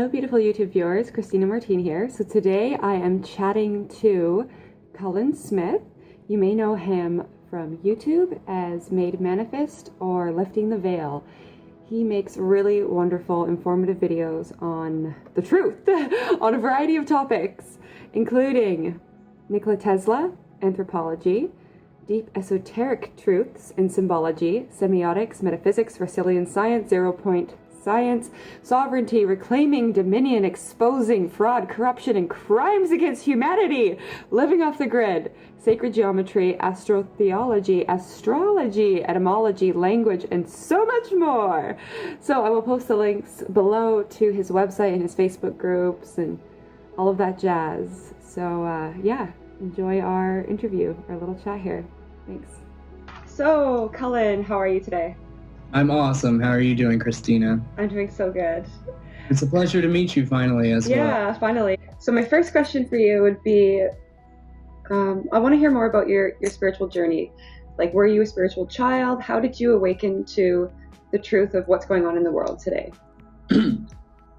beautiful YouTube viewers, Christina Martine here. So today I am chatting to Cullen Smith. You may know him from YouTube as Made Manifest or Lifting the Veil. He makes really wonderful, informative videos on the truth, on a variety of topics, including NIKOLA Tesla, Anthropology, deep esoteric truths in symbology, Semiotics, Metaphysics, Russellian Science, zero-point science, sovereignty, reclaiming dominion, exposing fraud, corruption, and crimes against humanity, living off the grid, sacred geometry, astrotheology, astrology, etymology, language, and so much more. So I will post the links below to his website and his Facebook groups and all of that jazz. So yeah, enjoy our interview, our little chat here. Thanks. So, Cullen, how are you today? I'm awesome. How are you doing, Christina? I'm doing so good. It's a pleasure to meet you finally as well. Yeah, finally. So my first question for you would be, I want to hear more about your spiritual journey. Like, were you a spiritual child? How did you awaken to the truth of what's going on in the world today?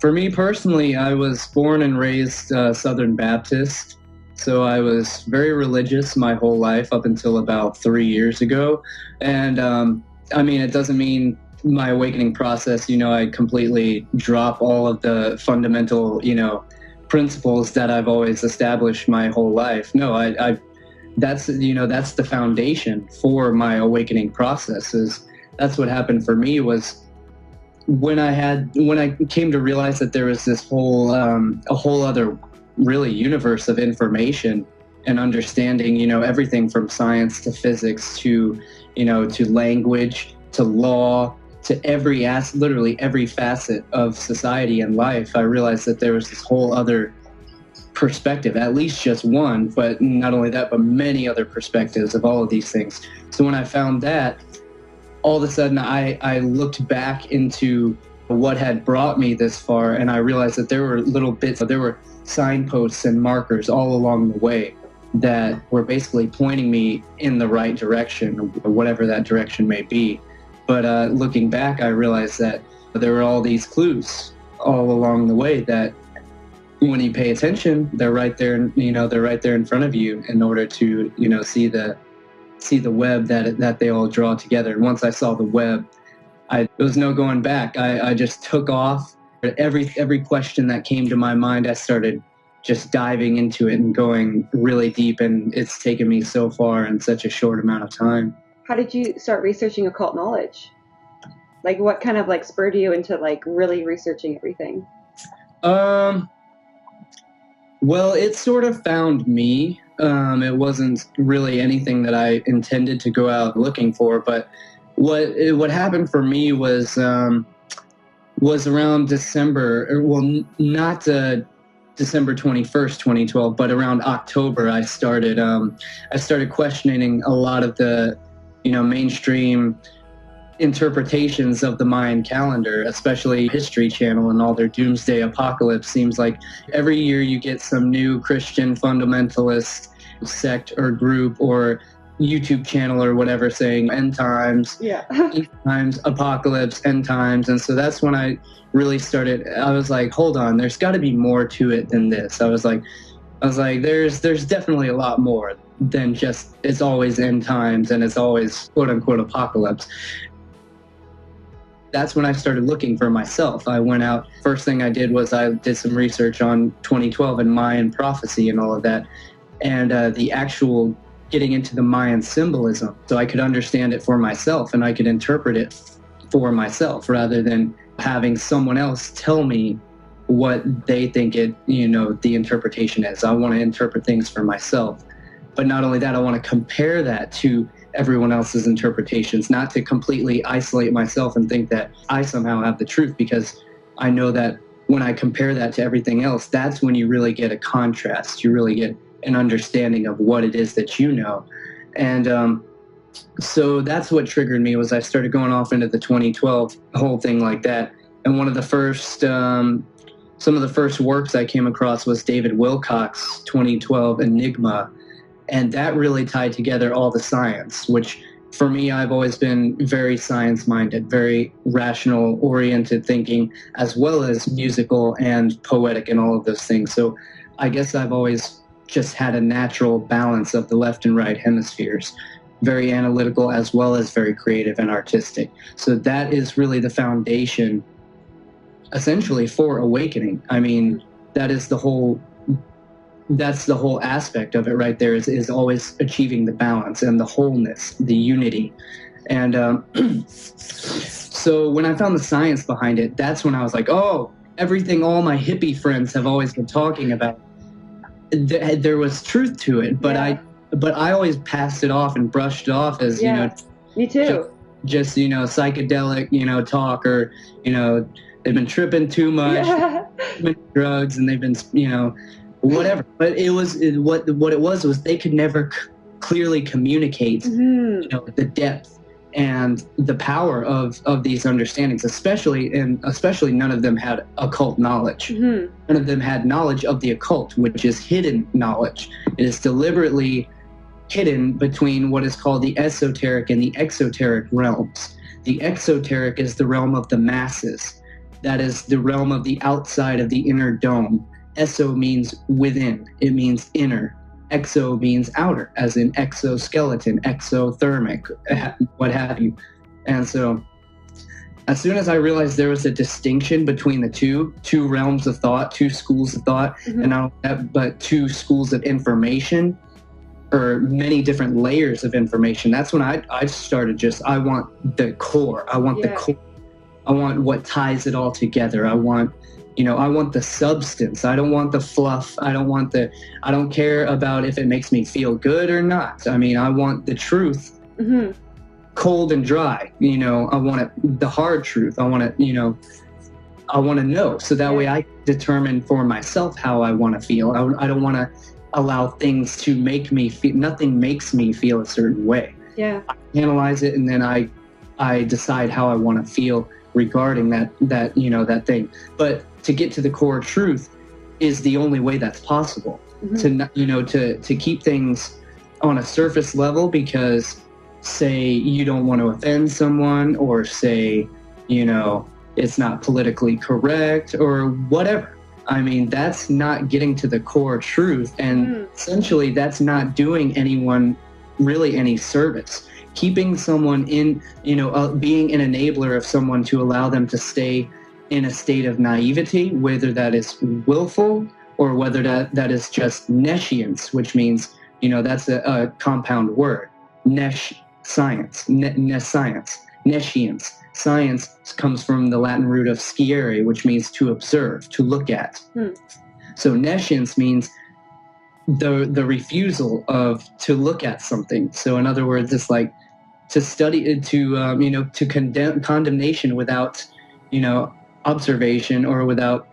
For me personally, I was born and raised Southern Baptist. So I was very religious my whole life up until about 3 years ago. And I mean, it doesn't mean my awakening process, I completely drop all of the fundamental, principles that I've always established my whole life. No, that's the foundation for my awakening processes. That's what happened for me was when I came to realize that there was this whole, a whole other really universe of information and understanding, everything from science to physics to language, to law, to literally every facet of society and life. I realized that there was this whole other perspective, at least just one, but not only that, but many other perspectives of all of these things. So when I found that, all of a sudden I looked back into what had brought me this far, and I realized that there were little bits, there were signposts and markers all along the way that were basically pointing me in the right direction, or whatever that direction may be. But looking back, I realized that there were all these clues all along the way that when you pay attention, they're right there, they're right there in front of you in order to, see the web that they all draw together. And once I saw the web, there was no going back. I just took off. Every question that came to my mind, I started just diving into it and going really deep, and it's taken me so far in such a short amount of time. How did you start researching occult knowledge? Like, what kind of spurred you into really researching everything? Well, it sort of found me. It wasn't really anything that I intended to go out looking for, but what happened for me was around December, not December 21st, 2012, but around October, I started questioning a lot of the, mainstream interpretations of the Mayan calendar, especially History Channel and all their doomsday apocalypse. Seems like every year you get some new Christian fundamentalist sect or group or YouTube channel or whatever saying end times, end times, apocalypse, end times. And so that's when I really started, I was like, hold on, there's got to be more to it than this. I was like, there's definitely a lot more than just it's always end times and it's always quote unquote apocalypse. That's when I started looking for myself. I went out, first thing I did was I did some research on 2012 and Mayan prophecy and all of that, and the actual getting into the Mayan symbolism so I could understand it for myself and I could interpret it for myself rather than having someone else tell me what they think it, the interpretation is. I want to interpret things for myself. But not only that, I want to compare that to everyone else's interpretations, not to completely isolate myself and think that I somehow have the truth, because I know that when I compare that to everything else, that's when you really get a contrast. You really get an understanding of what it is that you know. And so that's what triggered me, was I started going off into the 2012 whole thing like that. And one of the first, some of the first works I came across was David Wilcock's 2012 Enigma. And that really tied together all the science, which for me, I've always been very science-minded, very rational-oriented thinking, as well as musical and poetic and all of those things. So I guess I've always just had a natural balance of the left and right hemispheres, very analytical as well as very creative and artistic. So that is really the foundation, essentially, for awakening. I mean, that's the whole aspect of it right there, is always achieving the balance and the wholeness, the unity. And so when I found the science behind it, that's when I was like, oh, everything all my hippie friends have always been talking about, there was truth to it, but I always passed it off and brushed it off as, me too. Just psychedelic, talk, or, they've been tripping too much, drugs, and they've been, whatever. But what it was they could never clearly communicate, the depth and the power of these understandings, especially none of them had occult knowledge. None of them had knowledge of the occult, which is hidden knowledge. It is deliberately hidden between what is called the esoteric and the exoteric realms. The exoteric is the realm of the masses. That is the realm of the outside of the inner dome. Eso means within. It means inner. Exo means outer, as in exoskeleton, exothermic, what have you. And so as soon as I realized there was a distinction between the two realms of thought, two schools of thought, and not only that, but two schools of information, or many different layers of information, that's when I started I want the core. I want the core. I want what ties it all together. I want the substance. I don't want the fluff. I don't care about if it makes me feel good or not. I mean, I want the truth, cold and dry. I want it, the hard truth. I want it, I want to know. So that way I determine for myself how I want to feel. I don't want to allow things to make me feel, nothing makes me feel a certain way. I analyze it, and then I decide how I want to feel regarding that thing. But to get to the core truth is the only way that's possible. To keep things on a surface level because, say, you don't want to offend someone, or say, it's not politically correct or whatever. I mean, that's not getting to the core truth, and essentially that's not doing anyone really any service. Keeping someone in, being an enabler of someone to allow them to stay in a state of naivety, whether that is willful or whether that is just nescience, which means, that's a compound word. Nescience. Nescience. Science comes from the Latin root of sciere, which means to observe, to look at. So nescience means the refusal to look at something. So in other words, it's like to study, to condemnation without, observation, or without,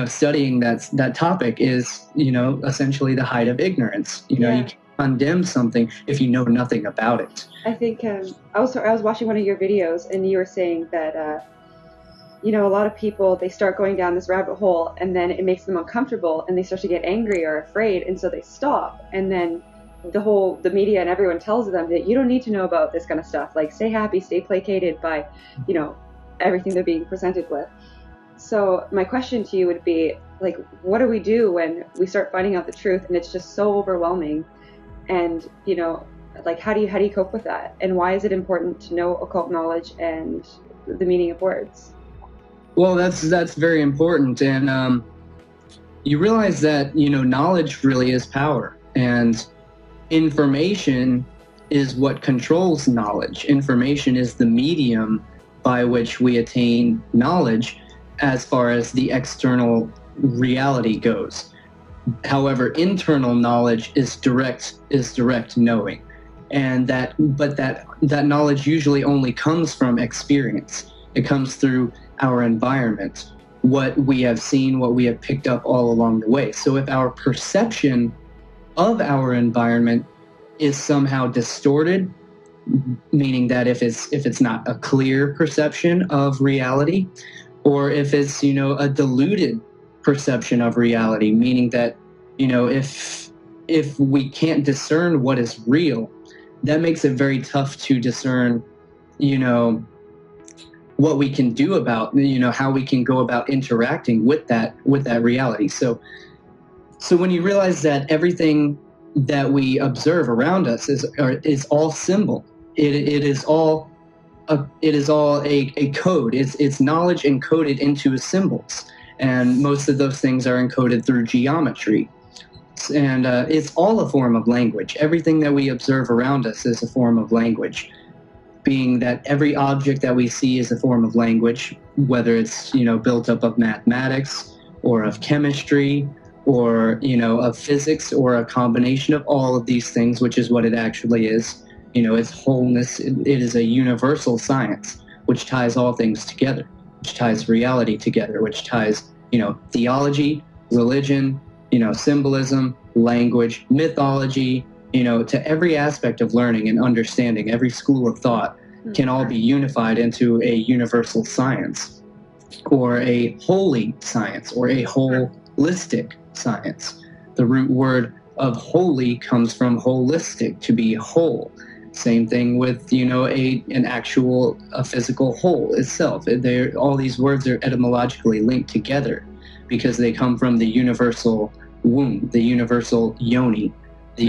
studying that topic is, essentially the height of ignorance. You can't condemn something if you know nothing about it. I think I was watching one of your videos, and you were saying that a lot of people, they start going down this rabbit hole, and then it makes them uncomfortable, and they start to get angry or afraid, and so they stop, and then the media and everyone tells them that you don't need to know about this kind of stuff. Like, stay happy, stay placated by everything they're being presented with. So my question to you would be, like, what do we do when we start finding out the truth and it's just so overwhelming? And like, how do you cope with that? And why is it important to know occult knowledge and the meaning of words? Well, that's very important. And you realize that, knowledge really is power, and information is what controls knowledge. Information is the medium by which we attain knowledge as far as the external reality goes. However, internal knowledge is direct knowing. And that knowledge usually only comes from experience. It comes through our environment, what we have seen, what we have picked up all along the way. So if our perception of our environment is somehow distorted, meaning that if it's not a clear perception of reality, or if it's a diluted perception of reality, meaning that if we can't discern what is real, that makes it very tough to discern, what we can do about, how we can go about interacting with that reality. So when you realize that everything that we observe around us is all symbol, it is all a code. It's knowledge encoded into symbols, and most of those things are encoded through geometry. And it's all a form of language. Everything that we observe around us is a form of language, being that every object that we see is a form of language, whether it's, built up of mathematics or of chemistry or, of physics, or a combination of all of these things, which is what it actually is. Its wholeness. It is a universal science, which ties all things together, which ties reality together, which ties, theology, religion, symbolism, language, mythology, to every aspect of learning and understanding. Every school of thought can all be unified into a universal science, or a holy science, or a holistic science. The root word of holy comes from holistic, to be whole. Same thing with, a physical whole itself. All these words are etymologically linked together because they come from the universal womb, the universal yoni, the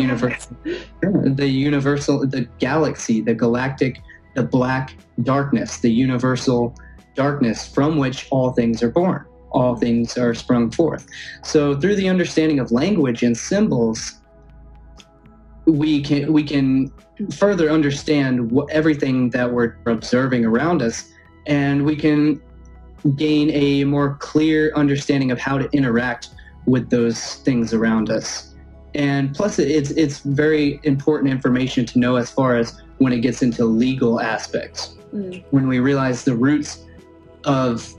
galaxy, the galactic, the black darkness, the universal darkness from which all things are born. All things are sprung forth. So through the understanding of language and symbols, we can further understand everything that we're observing around us, and we can gain a more clear understanding of how to interact with those things around us. And plus, it's very important information to know as far as when it gets into legal aspects. When we realize the roots of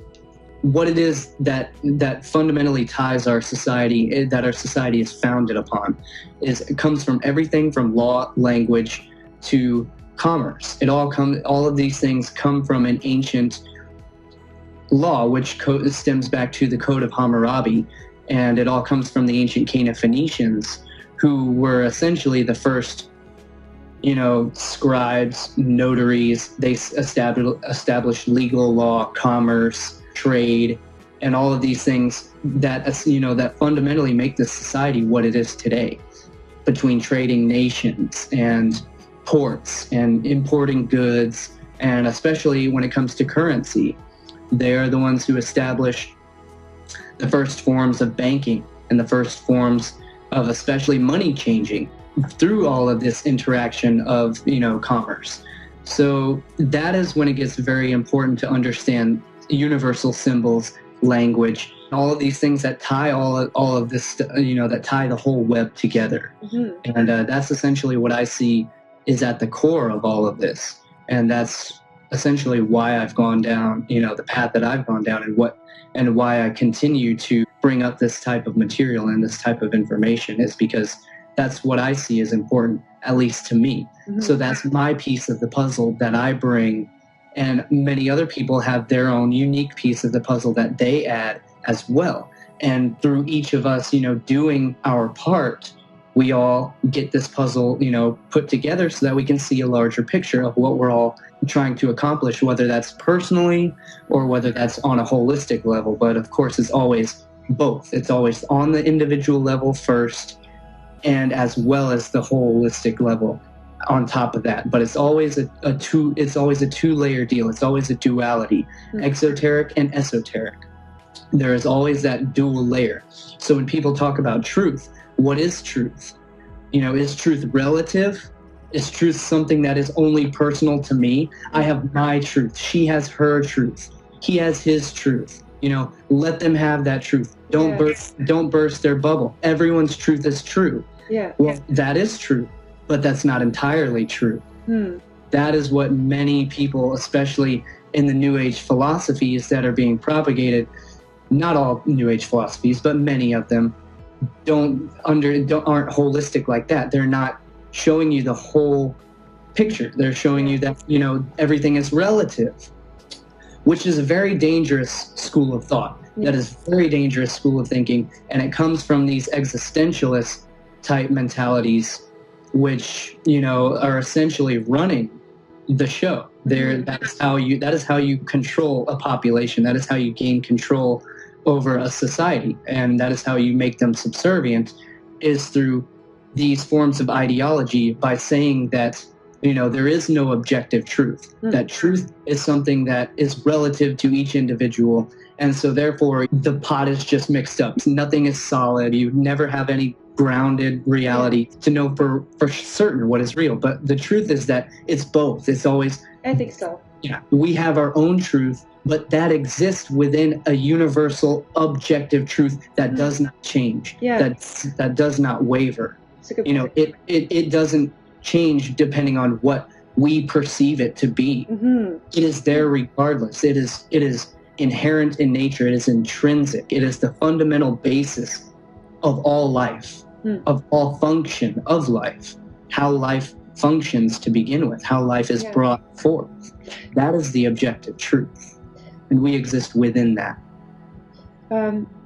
what it is that fundamentally ties our society, that our society is founded upon, it comes from everything from law, language, to commerce. All of these things come from an ancient law, which stems back to the Code of Hammurabi, and it all comes from the ancient Phoenicians, who were essentially the first, scribes, notaries. They established legal law, commerce, trade, and all of these things that that fundamentally make this society what it is today, between trading nations and ports and importing goods, and especially when it comes to currency. They are the ones who establish the first forms of banking and the first forms of especially money changing through all of this interaction of commerce. So that is when it gets very important to understand universal symbols, language, all of these things that tie all of this, that tie the whole web together. And that's essentially what I see is at the core of all of this. And that's essentially why I've gone down, the path that I've gone down, and why I continue to bring up this type of material and this type of information, is because that's what I see as important, at least to me. So that's my piece of the puzzle that I bring, and many other people have their own unique piece of the puzzle that they add as well. And through each of us, doing our part, we all get this puzzle, put together so that we can see a larger picture of what we're all trying to accomplish, whether that's personally or whether that's on a holistic level. But of course, it's always both. It's always on the individual level first, and as well as the holistic level on top of that. But it's always a two-layer deal. It's always a duality, exoteric and esoteric. There is always that dual layer. So when people talk about truth, what is truth? Is truth relative? Is truth something that is only personal to me? I have my truth. She has her truth. He has his truth. Let them have that truth. Don't burst their bubble. Everyone's truth is true. Well, that is true, but that's not entirely true. That is what many people, especially in the New Age philosophies that are being propagated, not all New Age philosophies, but many of them, aren't holistic like that. They're not showing you the whole picture. They're showing you that, everything is relative, which is a very dangerous school of thought. That is a very dangerous school of thinking, and it comes from these existentialist type mentalities which, you know, are essentially running the show. That is how you control a population. That is how you gain control over a society, and that is how you make them subservient, is through these forms of ideology, by saying that, you know, there is no objective truth. That truth is something that is relative to each individual, and so therefore the pot is just mixed up. Nothing is solid. You never have any grounded reality to know for certain what is real. But the truth is that it's both. It's always, I think so. Yeah, we have our own truth, but that exists within a universal objective truth that does not change. That does not waver. You know, it doesn't change depending on what we perceive it to be. It is there regardless. It is inherent in nature. It is intrinsic. It is the fundamental basis of all life, of all function of life, how life functions to begin with, how life is brought forth. That is the objective truth, and we exist within that.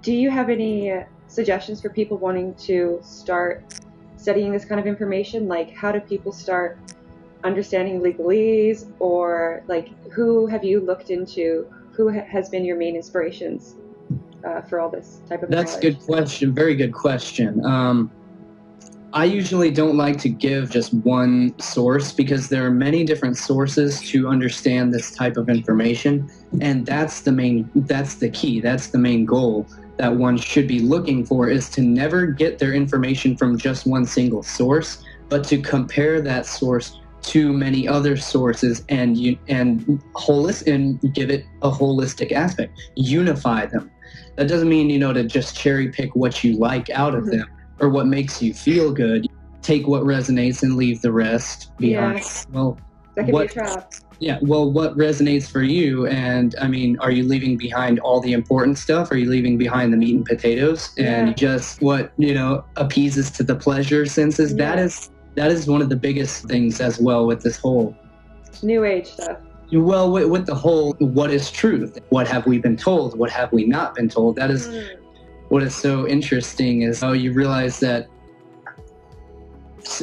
Do you have any suggestions for people wanting to start studying this kind of information? Like, how do people start understanding legalese, or like, who have you looked into? Who has been your main inspirations for all this type of knowledge? That's a good question. Very good question. I usually don't like to give just one source, because there are many different sources to understand this type of information, and that's the key. That's the main goal that one should be looking for, is to never get their information from just one single source, but to compare that source to many other sources and give it a holistic aspect. Unify them. That doesn't mean, you know, to just cherry pick what you like out of them, or what makes you feel good. Take what resonates and leave the rest. Be honest. Well, that can be a trap. Yeah. Well, what resonates for you? And I mean, are you leaving behind all the important stuff? Are you leaving behind the meat and potatoes? And just what, you know, appeases to the pleasure senses? That is one of the biggest things as well with this whole New Age stuff. Well, with the whole, what is truth? What have we been told? What have we not been told? That is what is so interesting, is how you realize that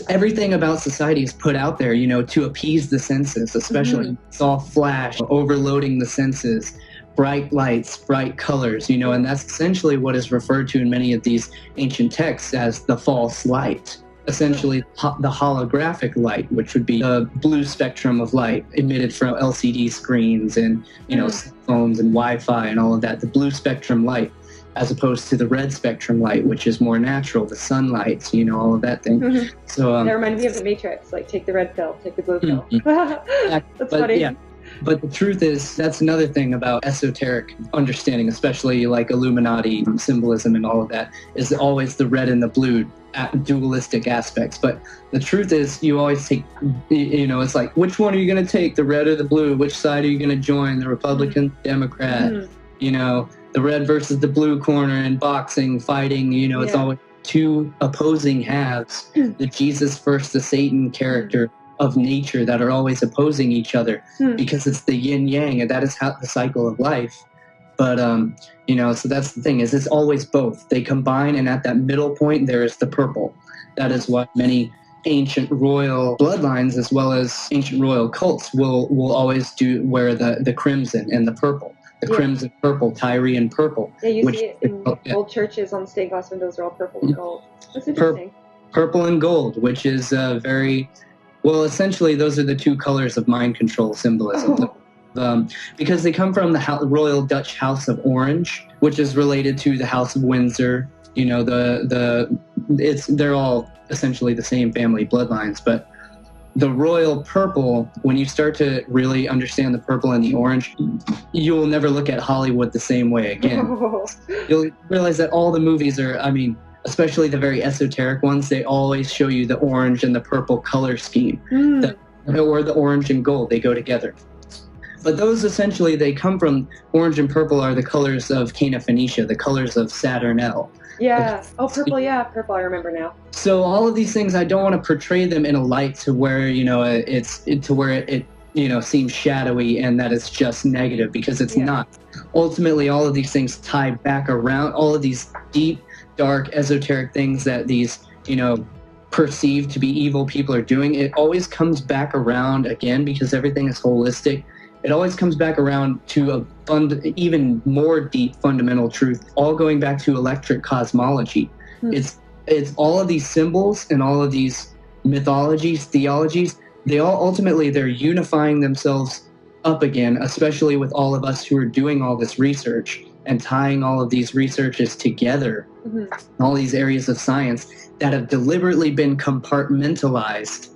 everything about society is put out there, you know, to appease the senses, especially. It's all flash, overloading the senses, bright lights, bright colors, you know, and that's essentially what is referred to in many of these ancient texts as the false light. Essentially, the holographic light, which would be the blue spectrum of light emitted from LCD screens and, you know, cell phones and Wi-Fi and all of that. The blue spectrum light, as opposed to the red spectrum light, which is more natural, the sunlight, you know, all of that thing. So that reminded me of the Matrix, like, take the red pill, take the blue pill. That's funny. Yeah. But the truth is, that's another thing about esoteric understanding, especially like Illuminati symbolism and all of that, is always the red and the blue dualistic aspects. But the truth is, you always take, you know, it's like, which one are you going to take, the red or the blue? Which side are you going to join, the Republican, Democrat? You know, the red versus the blue corner in boxing, fighting, you know, it's always two opposing halves, the Jesus versus the Satan character of nature that are always opposing each other, because it's the yin yang, and that is how the cycle of life. But you know, so that's the thing, is it's always both. They combine, and at that middle point there is the purple. That is what many ancient royal bloodlines, as well as ancient royal cults, will always wear the crimson and the purple. The crimson purple, Tyrian purple. Yeah, you see it in old churches on the stained glass windows are all purple and gold. That's interesting. Purple and gold, which is very... Well, essentially, those are the two colors of mind control symbolism. Because they come from the Royal Dutch House of Orange, which is related to the House of Windsor. You know, they're all essentially the same family bloodlines. But the royal purple, when you start to really understand the purple and the orange, you'll never look at Hollywood the same way again. You'll realize that all the movies are, I mean, especially the very esoteric ones, they always show you the orange and the purple color scheme. Or the orange and gold, they go together. But those essentially, they come from, orange and purple are the colors of Cana Phoenicia, the colors of Saturnel. Yeah. Purple, I remember now. So all of these things, I don't want to portray them in a light to where, you know, it you know, seems shadowy and that it's just negative, because it's not. Ultimately, all of these things tie back around, all of these deep, dark, esoteric things that these, you know, perceived to be evil people are doing, it always comes back around again, because everything is holistic. It always comes back around to even more deep fundamental truth, all going back to electric cosmology. It's all of these symbols and all of these mythologies, theologies, they all ultimately, they're unifying themselves up again, especially with all of us who are doing all this research and tying all of these researches together, all these areas of science that have deliberately been compartmentalized,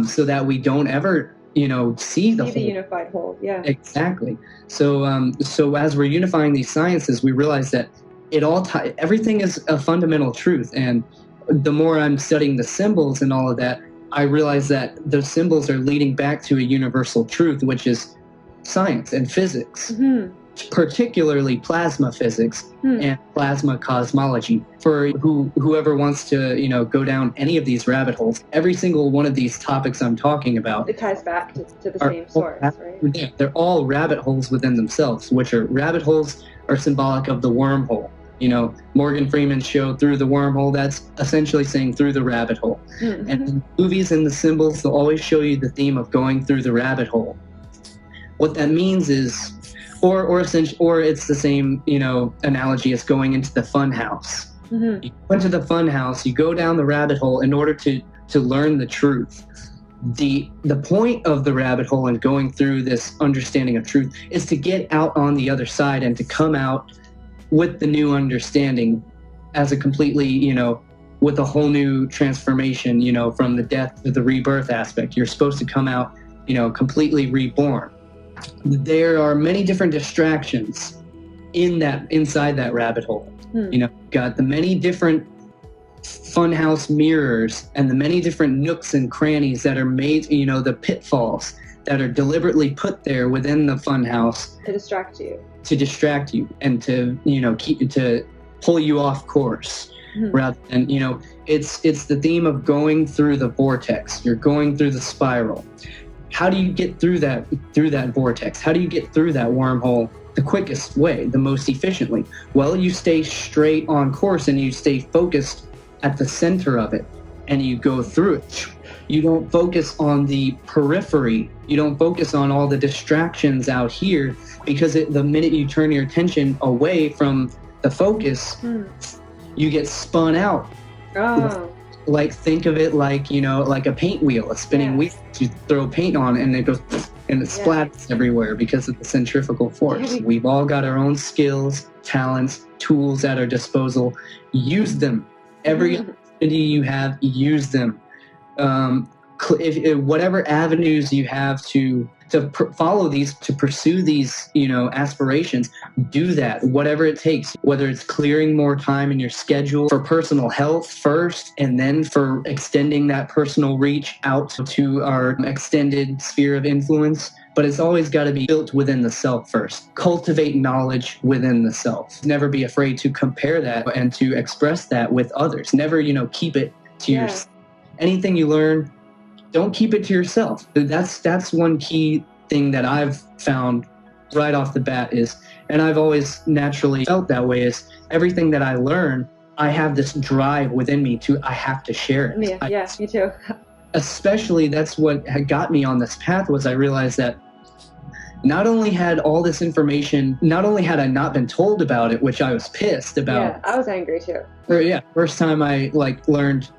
so that we don't ever, see the unified whole. Yeah, exactly. So, so as we're unifying these sciences, we realize that everything is a fundamental truth. And the more I'm studying the symbols and all of that, I realize that those symbols are leading back to a universal truth, which is science and physics, particularly plasma physics and plasma cosmology. For whoever wants to, go down any of these rabbit holes, every single one of these topics I'm talking about, it ties back to the same source, right? Yeah, they're all rabbit holes within themselves, which are rabbit holes are symbolic of the wormhole. Morgan Freeman's show Through the Wormhole, that's essentially saying through the rabbit hole. And in movies and the symbols, they'll always show you the theme of going through the rabbit hole. What that means is, or it's the same, analogy as going into the fun house. You go into the fun house, you go down the rabbit hole in order to learn the truth. The point of the rabbit hole and going through this understanding of truth is to get out on the other side and to come out with the new understanding as a completely, with a whole new transformation, from the death to the rebirth aspect. You're supposed to come out, completely reborn. There are many different distractions inside that rabbit hole. Got the many different funhouse mirrors and the many different nooks and crannies that are made, the pitfalls that are deliberately put there within the funhouse to distract you and to pull you off course, rather than, it's the theme of going through the vortex. You're going through the spiral. How do you get through that vortex? How do you get through that wormhole the quickest way, the most efficiently? Well, you stay straight on course and you stay focused at the center of it and you go through it. You don't focus on the periphery. You don't focus on all the distractions out here, because the minute you turn your attention away from the focus, you get spun out. Like, think of it like, like a paint wheel, a spinning wheel. You throw paint on and it goes and it splatters everywhere because of the centrifugal force. We've all got our own skills, talents, tools at our disposal. Use them. Every opportunity you have, use them. Whatever avenues you have to follow these, to pursue these, aspirations, do that, whatever it takes, whether it's clearing more time in your schedule for personal health first, and then for extending that personal reach out to our extended sphere of influence. But it's always got to be built within the self first. Cultivate knowledge within the self. Never be afraid to compare that and to express that with others. Never, keep it to yourself. Anything you learn, don't keep it to yourself. That's one key thing that I've found right off the bat is, and I've always naturally felt that way, is everything that I learn, I have this drive within me I have to share it. Me too. Especially, that's what had got me on this path, was I realized that not only had all this information, not only had I not been told about it, which I was pissed about. Yeah, I was angry too. First time I learned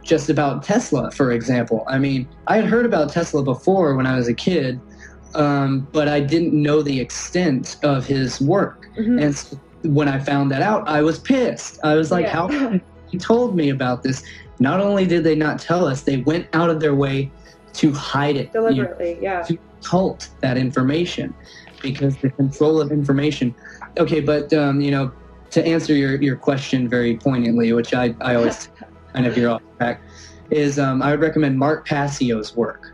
just about Tesla, for example. I mean, I had heard about Tesla before when I was a kid, but I didn't know the extent of his work. And so when I found that out, I was pissed. I was like, how come he told me about this? Not only did they not tell us, they went out of their way to hide it. Deliberately, to cult that information, because the control of information. Okay, but, to answer your question very poignantly, which I always kind of veer off track, is I would recommend Mark Passio's work,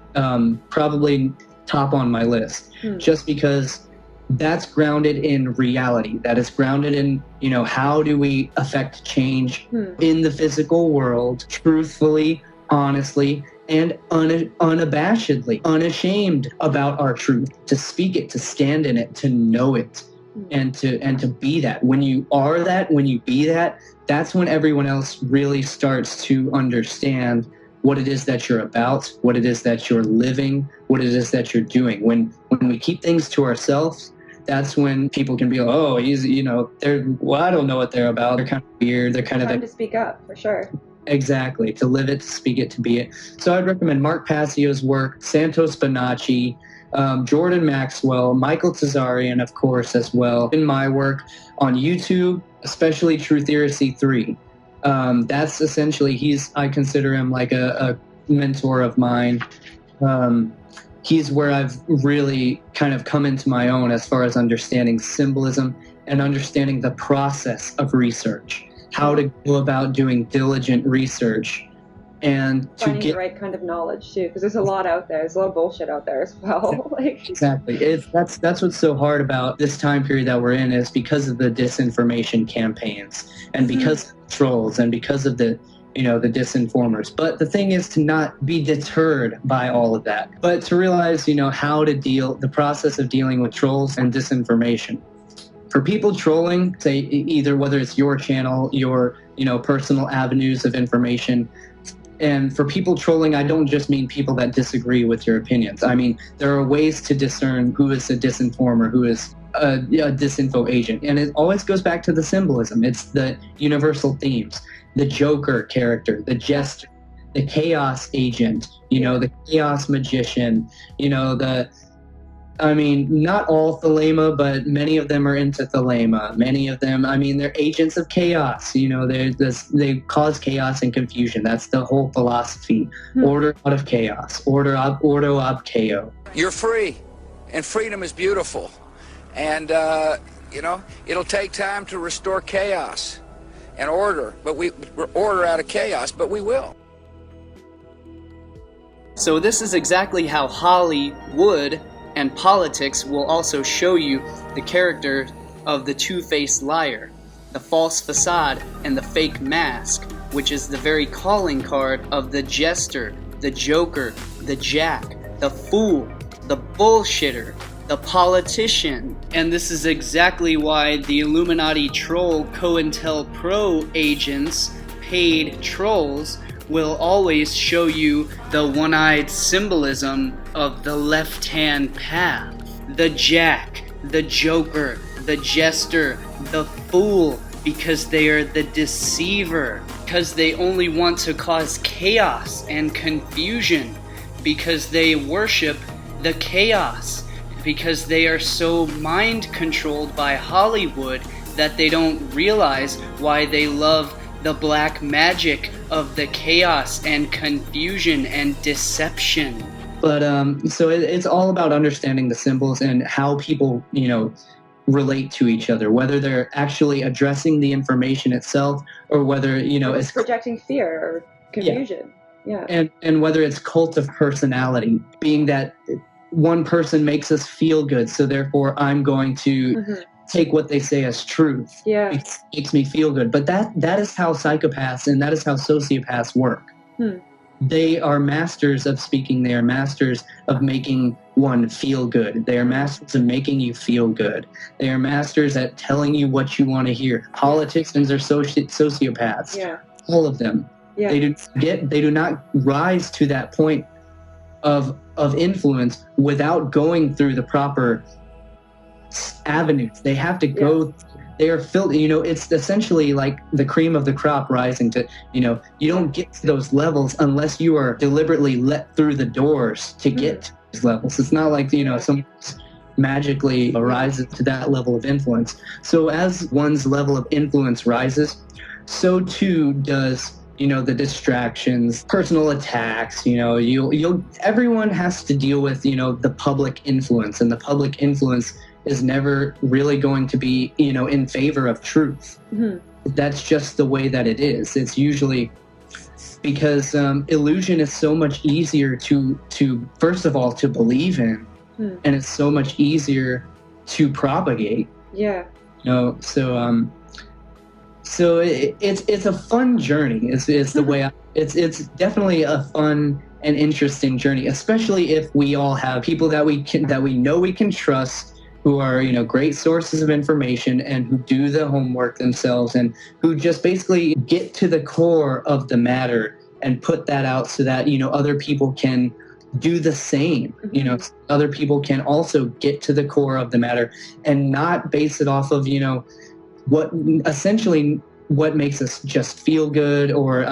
probably top on my list, just because that's grounded in reality. That is grounded in, how do we affect change in the physical world, truthfully, honestly, and unabashedly, unashamed about our truth, to speak it, to stand in it, to know it, and to be that. When you are that, when you be that, that's when everyone else really starts to understand what it is that you're about, what it is that you're living, what it is that you're doing. When we keep things to ourselves, that's when people can be like, oh, he's, I don't know what they're about. They're kind of weird. They're kind of time to speak up, for sure. Exactly. To live it, to speak it, to be it. So I'd recommend Mark Passio's work, Santos Bonacci, Jordan Maxwell, Michael Tazarian, of course, as well. In my work on YouTube, especially True Theory 3. That's essentially, I consider him like a mentor of mine. He's where I've really kind of come into my own as far as understanding symbolism and understanding the process of research, how to go about doing diligent research, and finding the right kind of knowledge too, because there's a lot out there. There's a lot of bullshit out there as well. Exactly. That's what's so hard about this time period that we're in, is because of the disinformation campaigns and because of trolls and because of the the disinformers. But the thing is to not be deterred by all of that, but to realize how to the process of dealing with trolls and disinformation. For people trolling, say either whether it's your channel, your personal avenues of information. And for people trolling, I don't just mean people that disagree with your opinions. I mean, there are ways to discern who is a disinformer, who is a disinfo agent. And it always goes back to the symbolism. It's the universal themes, the Joker character, the jester, the chaos agent, the chaos magician, not all Thelema, but many of them are into Thelema. Many of them, they're agents of chaos. They cause chaos and confusion. That's the whole philosophy. Order out of chaos. Ordo ab chaos. You're free, and freedom is beautiful. And, it'll take time to restore chaos and order, but we're order out of chaos, but we will. So this is exactly how Hollywood and politics will also show you the character of the two-faced liar, the false facade and the fake mask, which is the very calling card of the jester, the joker, the jack, the fool, the bullshitter, the politician. And this is exactly why the Illuminati troll COINTELPRO agents, paid trolls, will always show you the one-eyed symbolism of the left-hand path. The jack, the joker, the jester, the fool, because they are the deceiver, because they only want to cause chaos and confusion, because they worship the chaos, because they are so mind-controlled by Hollywood that they don't realize why they love the black magic of the chaos and confusion and deception. But so it's all about understanding the symbols and how people, relate to each other, whether they're actually addressing the information itself or whether, it's projecting fear or confusion. Yeah. And whether it's cult of personality, being that one person makes us feel good, so therefore I'm going to take what they say as truth. Yeah. It makes me feel good. But that is how psychopaths and that is how sociopaths work. They are masters of speaking. They are masters of making one feel good. They are masters of making you feel good. They are masters at telling you what you want to hear. Politicians are sociopaths. Yeah. All of them. Yeah. They do not rise to that point of influence without going through the proper avenues. They have to go. They are filled. It's essentially like the cream of the crop rising to. You don't get to those levels unless you are deliberately let through the doors to get to these levels. It's not like someone magically arises to that level of influence. So as one's level of influence rises, so too does the distractions, personal attacks. Everyone has to deal with the public influence, and the public influence is never really going to be, in favor of truth. That's just the way that it is. It's usually because illusion is so much easier to first of all, to believe in, and it's so much easier to propagate. Yeah. So it's a fun journey. Is the way it's definitely a fun and interesting journey, especially if we all have people that we know we can trust, who are, great sources of information and who do the homework themselves and who just basically get to the core of the matter and put that out so that, other people can do the same. Other people can also get to the core of the matter and not base it off of, what makes us just feel good, or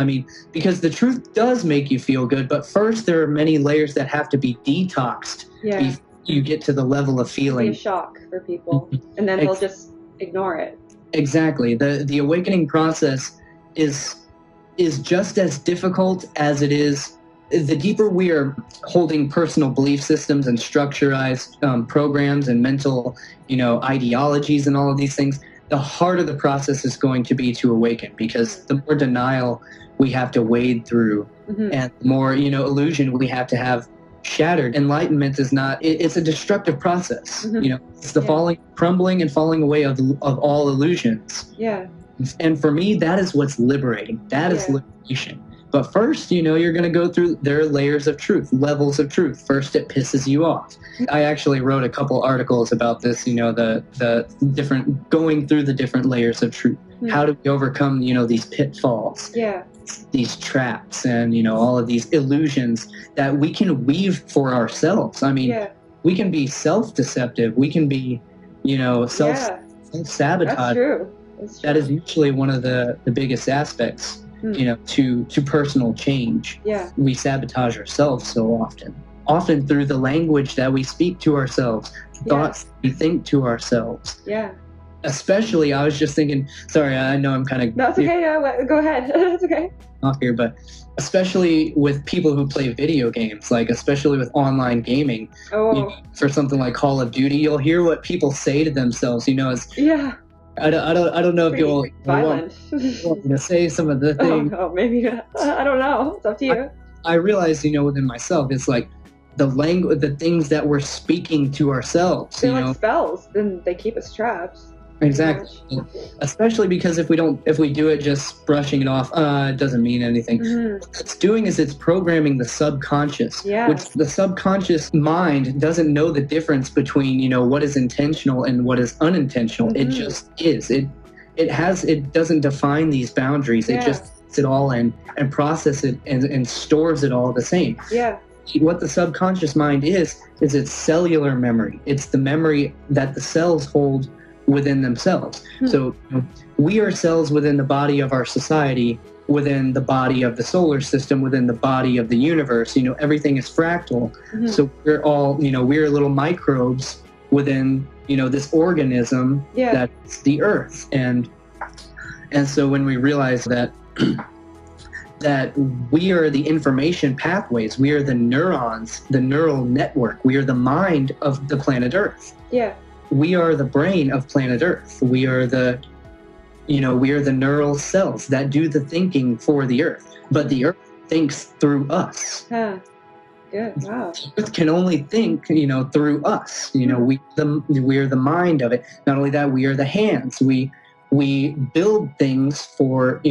because the truth does make you feel good, but first there are many layers that have to be detoxed before you get to the level of feeling. It'll be a shock for people, and then they'll just ignore it. Exactly. The awakening process is just as difficult as it is. The deeper we are holding personal belief systems and structurized programs and mental, ideologies and all of these things, the harder the process is going to be to awaken, because the more denial we have to wade through and the more, illusion we have to have shattered. Enlightenment is not, it's a destructive process. It's the crumbling and falling away of all illusions. Yeah. And for me, that is what's liberating. That is liberation. But first, you're going to go through, there are layers of truth, levels of truth. First, it pisses you off. I actually wrote a couple articles about this, the different, going through the different layers of truth. How do we overcome, these pitfalls, these traps, and, all of these illusions that we can weave for ourselves. We can be self-deceptive. We can be, self-sabotage. That's true. That is usually one of the biggest aspects, to personal change. Yeah. We sabotage ourselves so often through the language that we speak to ourselves, thoughts we think to ourselves. Yeah. Especially, I was just thinking, sorry, I know I'm kind of... That's okay, go ahead. That's okay. Off here, but especially with people who play video games, like especially with online gaming, for something like Call of Duty, you'll hear what people say to themselves, I don't know if you'll want to say some of the things. Maybe. I don't know. It's up to you. I realize, within myself, it's like the language, the things that we're speaking to ourselves. They're like spells, then they keep us trapped. Exactly. Especially because if we do it just brushing it off, it doesn't mean anything. What it's doing is it's programming the subconscious, which the subconscious mind doesn't know the difference between, what is intentional and what is unintentional. It just is. It doesn't define these boundaries. It just puts it all in and process it and stores it all the same. Yeah. What the subconscious mind is its cellular memory. It's the memory that the cells hold within themselves. So we are cells within the body of our society, within the body of the solar system, within the body of the universe. Everything is fractal. So we're all, we're little microbes within, this organism that's the earth. And so when we realize that that we are the information pathways, we are the neurons, the neural network, we are the mind of the planet Earth. Yeah. We are the brain of planet Earth. We are the neural cells that do the thinking for the Earth. But the Earth thinks through us. Good. Wow. The Earth can only think, through us. We are the mind of it. Not only that, we are the hands. We build things for,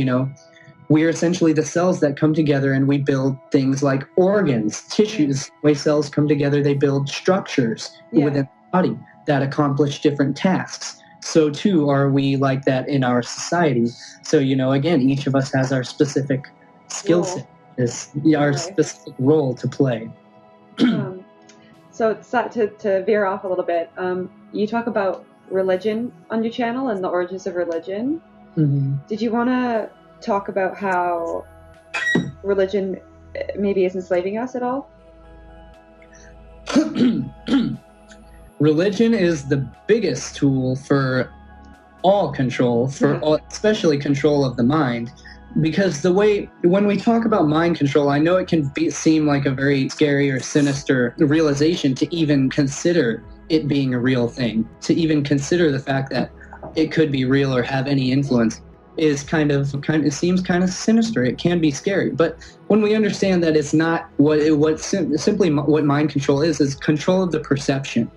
we are essentially the cells that come together and we build things like organs, tissues. The way cells come together, they build structures within the body that accomplish different tasks. So too are we like that in our society. So, again, each of us has our specific skill set, our specific role to play. So to veer off a little bit, you talk about religion on your channel and the origins of religion. Did you want to talk about how religion maybe is enslaving us at all? Religion is the biggest tool for all control, especially control of the mind. Because when we talk about mind control, I know it can seem like a very scary or sinister realization to even consider it being a real thing, to even consider the fact that it could be real or have any influence. It seems kind of sinister. It can be scary, but when we understand that it's not simply what mind control is control of the perception.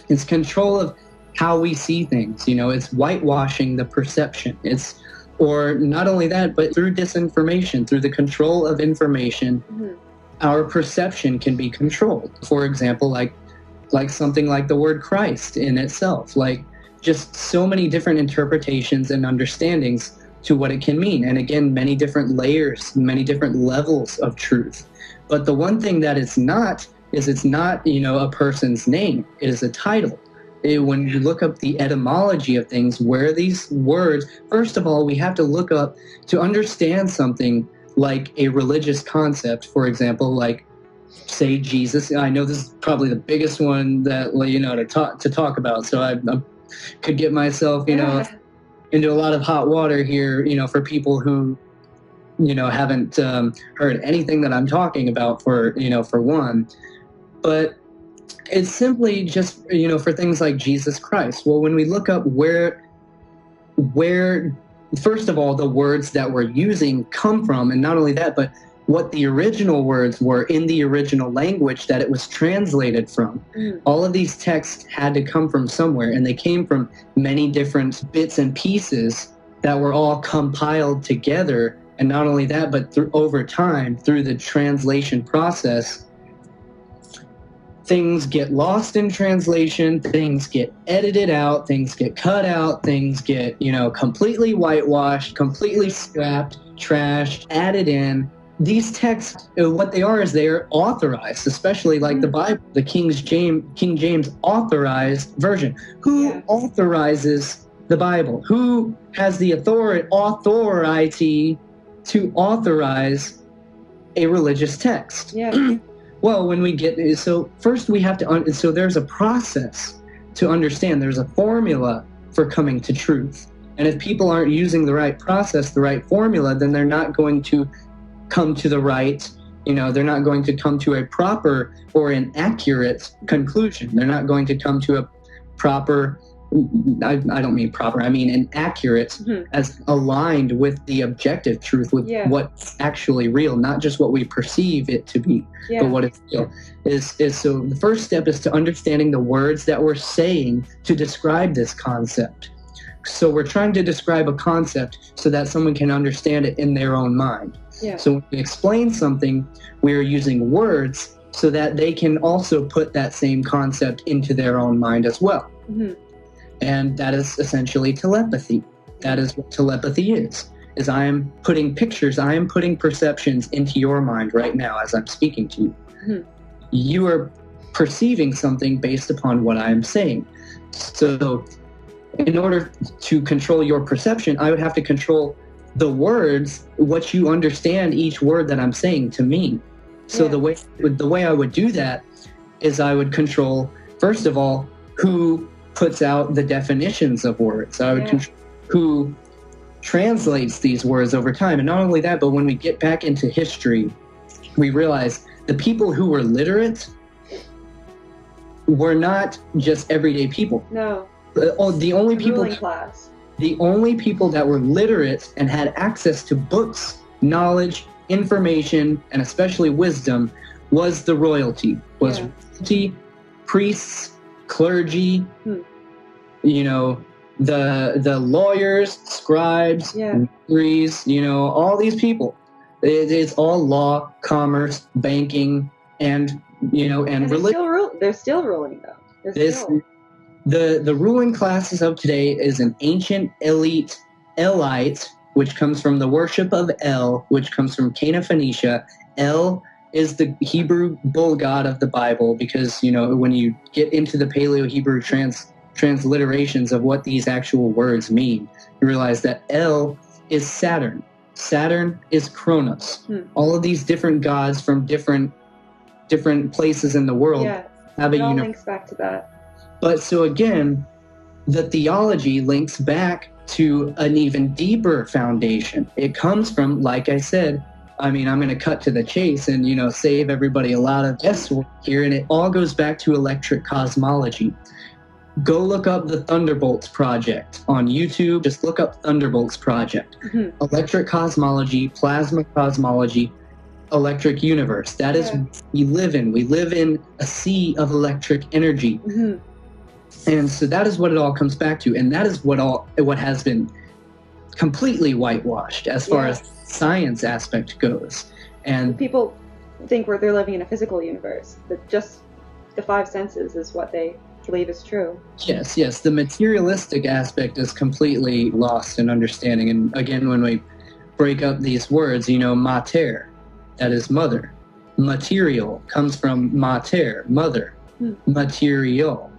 It's control of how we see things. It's whitewashing the perception. Or not only that, but through disinformation, through the control of information, our perception can be controlled. For example, like like something like the word Christ in itself, like just so many different interpretations and understandings to what it can mean. And again, many different layers, many different levels of truth. But the one thing that it's not is it's not, a person's name. It is a title. When you look up the etymology of things, where these words, first of all, we have to look up to understand something like a religious concept, for example, like, say, Jesus. I know this is probably the biggest one that, to talk about, so I could get myself, into a lot of hot water here, for people who, haven't heard anything that I'm talking about for one. But it's simply just, for things like Jesus Christ. Well, when we look up where, first of all, the words that we're using come from, and not only that, but what the original words were in the original language that it was translated from. All of these texts had to come from somewhere, and they came from many different bits and pieces that were all compiled together. And not only that, but over time, through the translation process, things get lost in translation, things get edited out, things get cut out, things get, completely whitewashed, completely scrapped, trashed, added in. These texts, what they are is they are authorized, especially like the Bible, the King James authorized version. Who authorizes the Bible? Who has the authority to authorize a religious text? Yeah. Well, when we get, so first we have to, so there's a process to understand. There's a formula for coming to truth. And if people aren't using the right process, the right formula, then they're not going to come to the right, they're not going to come to a proper or an accurate conclusion. They're not going to come to a proper, I don't mean proper, I mean an accurate, as aligned with the objective truth, with what's actually real, not just what we perceive it to be, but what it's real. So the first step is to understanding the words that we're saying to describe this concept. So we're trying to describe a concept so that someone can understand it in their own mind. So when we explain something, we're using words so that they can also put that same concept into their own mind as well. And that is essentially telepathy. That is what telepathy is I am putting pictures, I am putting perceptions into your mind right now as I'm speaking to you. You are perceiving something based upon what I am saying. So in order to control your perception, I would have to control the words, what you understand each word that I'm saying to mean. So the way I would do that is I would control, first of all, who puts out the definitions of words. I would control who translates these words over time. And not only that, but when we get back into history, we realize the people who were literate were not just everyday people. No. The only people, ruling class. The only people that were literate and had access to books, knowledge, information, and especially wisdom was the royalty. Royalty, priests, clergy, the lawyers, scribes, notaries, all these people. It's all law, commerce, banking, and religion. They're still ruling though. The ruling classes of today is an ancient elite, Elite, which comes from the worship of El, which comes from Cana Phoenicia. El is the Hebrew bull god of the Bible, because when you get into the Paleo-Hebrew transliterations of what these actual words mean, you realize that El is Saturn. Saturn is Kronos. All of these different gods from different places in the world have a links back to that. But so again, the theology links back to an even deeper foundation. It comes from, like I said, I'm going to cut to the chase and, save everybody a lot of guesswork here. And it all goes back to electric cosmology. Go look up the Thunderbolts Project on YouTube. Just look up Thunderbolts Project. Electric cosmology, plasma cosmology, electric universe. That is what we live in. We live in a sea of electric energy. And so that is what it all comes back to. And that is what has been completely whitewashed as far as science aspect goes. And people think they're living in a physical universe, but just the five senses is what they believe is true. Yes, yes. The materialistic aspect is completely lost in understanding. And again, when we break up these words, mater, that is mother. Material comes from mater, mother. Material.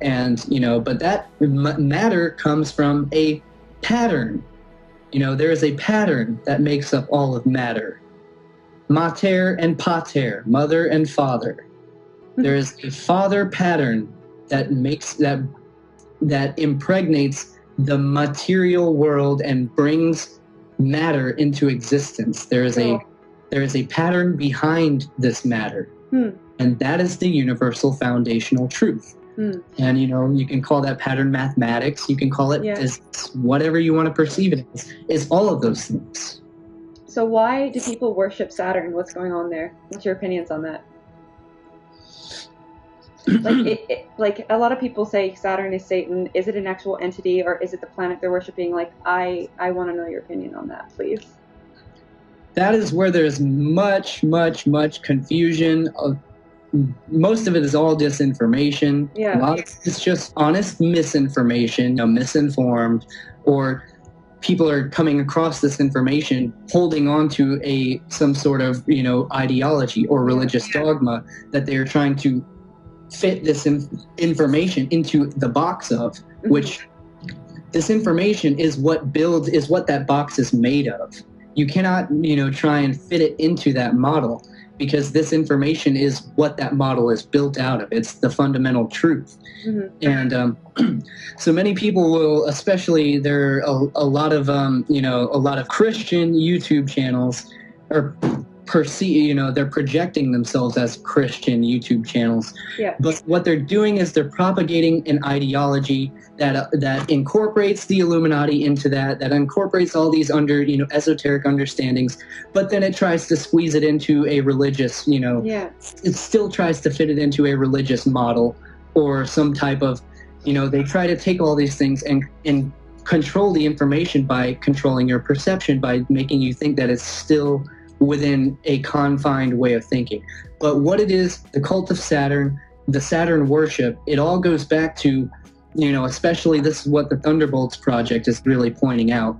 And, but that matter comes from a pattern. There is a pattern that makes up all of matter. Mater and pater, mother and father. There is a father pattern that makes that impregnates the material world and brings matter into existence. There is a pattern behind this matter, and that is the universal foundational truth. And you can call that pattern mathematics. You can call it physics, whatever you want to perceive it as. Is all of those things. So why do people worship Saturn? What's going on there? What's your opinions on that? Like a lot of people say Saturn is Satan. Is it an actual entity, or is it the planet they're worshiping? Like, I want to know your opinion on that, please. That is where there's much confusion. Most of it is all disinformation. Yeah. A lot of it's just honest misinformation, misinformed, or people are coming across this information holding on to some sort of ideology or religious dogma that they are trying to fit this information into the box of, which this information is what that box is made of. You cannot, try and fit it into that model, because this information is what that model is built out of. It's the fundamental truth. And so many people will, especially there are a lot of Christian YouTube channels are they're projecting themselves as Christian YouTube channels. Yeah. But what they're doing is they're propagating an ideology that incorporates the Illuminati into that incorporates all these esoteric understandings, but then it tries to squeeze it into a religious, it still tries to fit it into a religious model or some type of, they try to take all these things and control the information by controlling your perception, by making you think that it's still within a confined way of thinking. But what it is, the cult of Saturn, the Saturn worship, it all goes back to, especially this is what the Thunderbolts Project is really pointing out,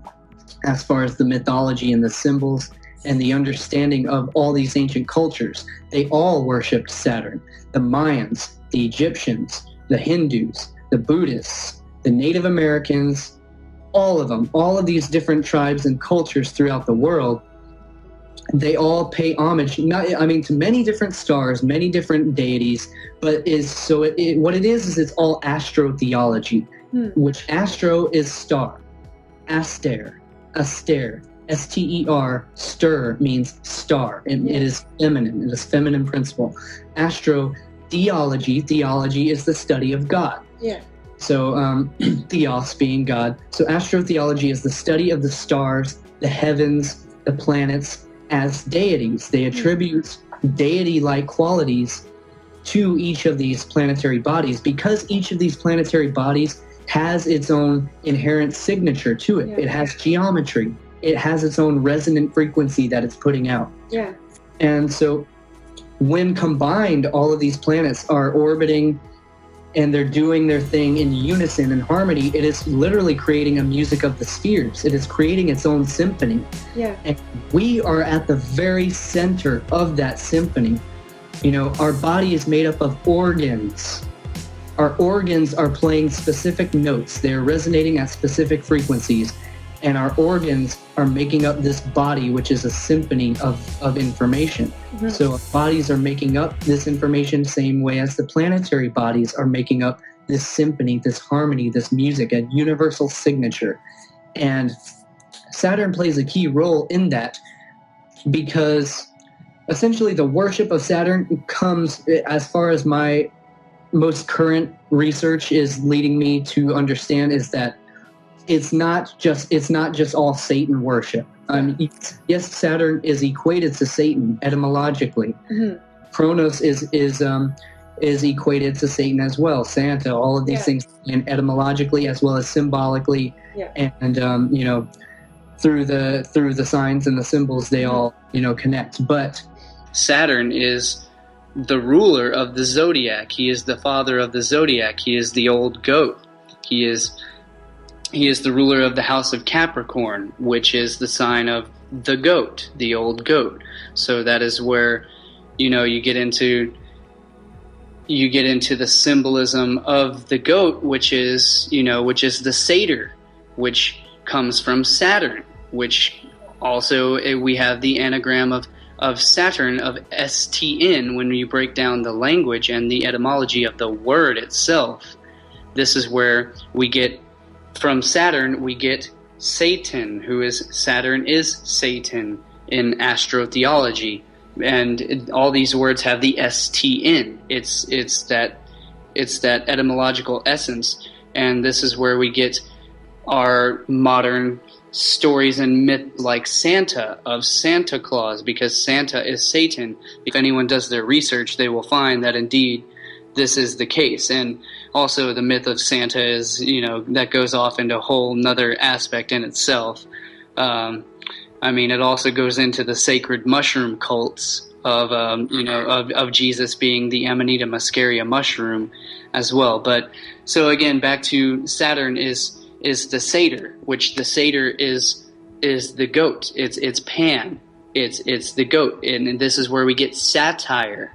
as far as the mythology and the symbols and the understanding of all these ancient cultures. They all worshipped Saturn. The Mayans, the Egyptians, the Hindus, the Buddhists, the Native Americans, all of them, all of these different tribes and cultures throughout the world, they all pay homage, to many different stars, many different deities, but what it is it's all astrotheology, which astro is star, aster, ster, stir means star, and it is feminine, it is feminine principle. Astrotheology, theology is the study of God. Yeah. So theos being God. So astrotheology is the study of the stars, the heavens, the planets, as deities. They attribute deity-like qualities to each of these planetary bodies, because each of these planetary bodies has its own inherent signature to it. Yeah. It has geometry. It has its own resonant frequency that it's putting out. Yeah. And so when combined, all of these planets are orbiting and they're doing their thing in unison and harmony. It is literally creating a music of the spheres. It is creating its own symphony. Yeah. And we are at the very center of that symphony. Our body is made up of organs. Our organs are playing specific notes. They're resonating at specific frequencies. And our organs are making up this body, which is a symphony of information. Mm-hmm. So our bodies are making up this information the same way as the planetary bodies are making up this symphony, this harmony, this music, a universal signature. And Saturn plays a key role in that, because essentially the worship of Saturn comes, as far as my most current research is leading me to understand, is that it's not just all Satan worship. Yes, Saturn is equated to Satan etymologically. Mm-hmm. Kronos is equated to Satan as well. Santa, all of these things, and etymologically as well as symbolically, and through the signs and the symbols, they all connect. But Saturn is the ruler of the zodiac. He is the father of the zodiac. He is the old goat. He is the ruler of the house of Capricorn, which is the sign of the goat, the old goat. So that is where, you get into the symbolism of the goat, which is the satyr, which comes from Saturn, which also we have the anagram of Saturn, of STN, when you break down the language and the etymology of the word itself. This is where we get, from Saturn, we get Satan, Saturn is Satan in astrotheology. And all these words have the STN. It's that etymological essence. And this is where we get our modern stories and myth like Santa, of Santa Claus, because Santa is Satan. If anyone does their research, they will find that indeed this is the case. And also the myth of Santa is, that goes off into a whole nother aspect in itself. It also goes into the sacred mushroom cults of Jesus being the Amanita muscaria mushroom as well. But so again, back to Saturn is the satyr, which the satyr is the goat. It's Pan. It's the goat, and this is where we get satire,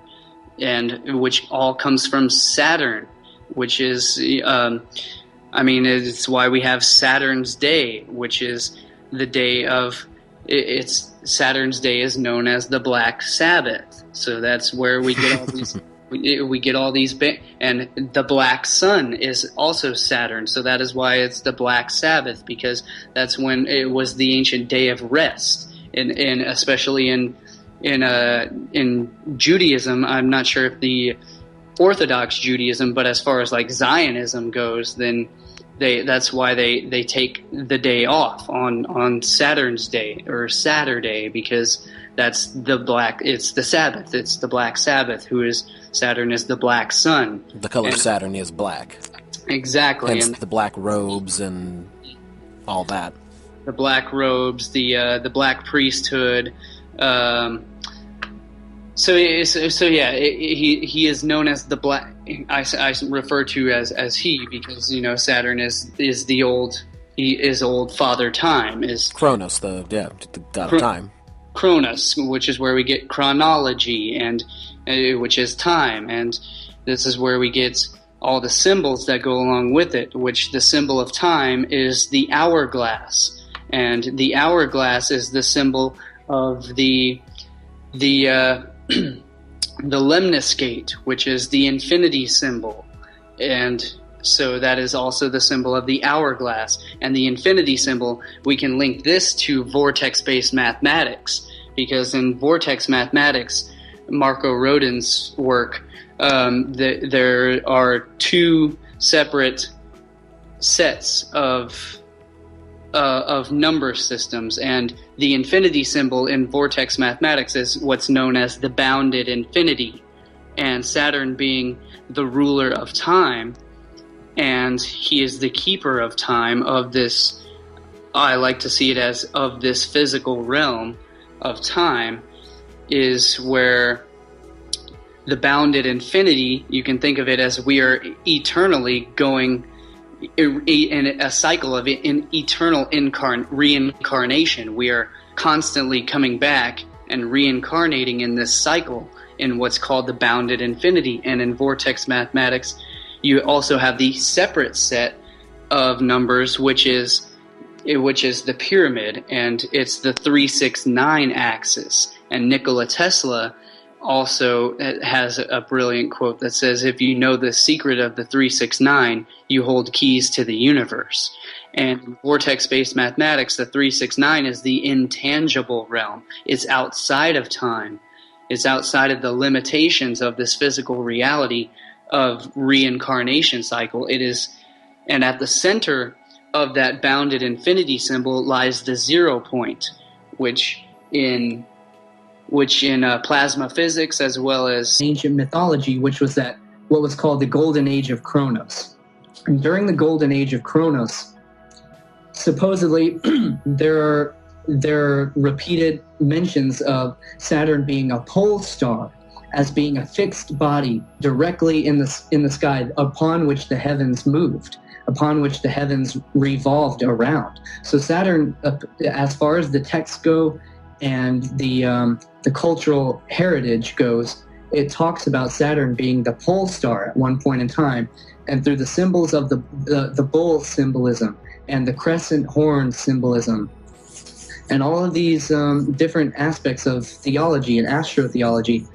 and which all comes from Saturn, which is it's why we have Saturn's Day, which is the day of it's Saturn's Day is known as the Black Sabbath. So that's where we get all these. We get all these, and the black sun is also Saturn, so that is why it's the Black Sabbath, because that's when it was the ancient day of rest, and especially in Judaism. I'm not sure if the Orthodox Judaism, but as far as like Zionism goes, then that's why they take the day off on Saturn's Day or Saturday, because it's the Sabbath, it's the Black Sabbath, Saturn is the black sun. The color of Saturn is black. Exactly. Hence the black robes and all that. The black robes, the black priesthood. He is known as the black. I refer to as he, because Saturn is the old. He is old Father Time. Is Kronos, the god of time. Kronos, which is where we get chronology, and which is time, and this is where we get all the symbols that go along with it, which the symbol of time is the hourglass, and the hourglass is the symbol of the lemniscate, which is the infinity symbol, and so that is also the symbol of the hourglass. And the infinity symbol, we can link this to vortex-based mathematics, because in vortex mathematics, Marco Rodin's work, there are two separate sets of number systems, and the infinity symbol in vortex mathematics is what's known as the bounded infinity, and Saturn being the ruler of time, and he is the keeper of time, of this, I like to see it as, of this physical realm of time, is where the bounded infinity, you can think of it as we are eternally going in a cycle of an eternal reincarnation. We are constantly coming back and reincarnating in this cycle in what's called the bounded infinity. And in vortex mathematics, you also have the separate set of numbers, which is the pyramid, and it's the 369 axis. And NIKOLA Tesla also has a brilliant quote that says, if you know the secret of the 369, you hold keys to the universe. And in vortex-based mathematics, the 369 is the intangible realm. It's outside of time. It's outside of the limitations of this physical reality of reincarnation cycle. It is, and at the center of that bounded infinity symbol lies the 0 point, which in plasma physics, as well as ancient mythology, which was what was called the Golden Age of Kronos. And during the Golden Age of Kronos, supposedly there are repeated mentions of Saturn being a pole star, as being a fixed body directly in the sky upon which the heavens moved, upon which the heavens revolved around. So Saturn, as far as the texts go and the cultural heritage goes, it talks about Saturn being the pole star at one point in time, and through the symbols of the bull symbolism and the crescent horn symbolism, and all of these different aspects of theology and astrotheology,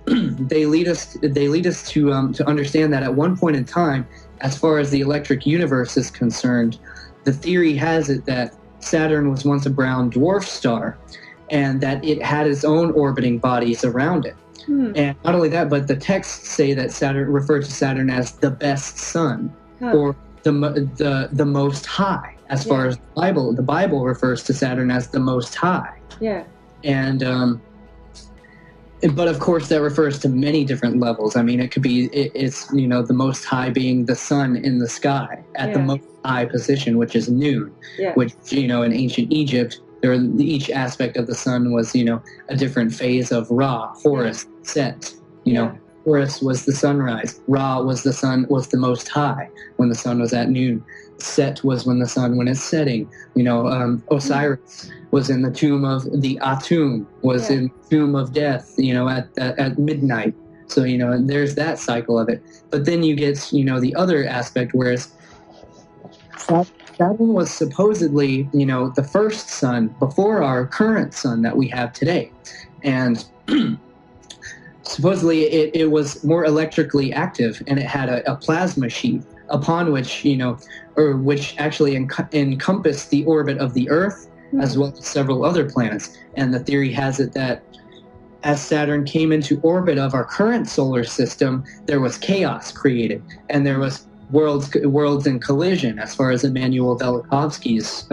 they lead us to understand that at one point in time, as far as the electric universe is concerned, the theory has it that Saturn was once a brown dwarf star, and that it had its own orbiting bodies around it. And not only that, but the texts say that Saturn refer to Saturn as the best sun, or the most high. As far as the Bible refers to Saturn as the most high. Yeah. And but of course that refers to many different levels. I mean, it could be it's the most high being the sun in the sky at the most high position, which is noon. Yeah. Which in ancient Egypt, each aspect of the sun was a different phase of Ra, Horus, Set. Horus was the sunrise. Ra was the most high when the sun was at noon. Set was when the sun when it's setting. Osiris was in the tomb of the Atum, was in the tomb of death, at midnight. So, there's that cycle of it. But then you get, the other aspect, whereas Saturn was supposedly, the first sun before our current sun that we have today. And supposedly it was more electrically active, and it had a plasma sheet upon which, which actually encompassed the orbit of the Earth as well as several other planets. And the theory has it that as Saturn came into orbit of our current solar system, there was chaos created, and there was worlds in collision, as far as Immanuel Velikovsky's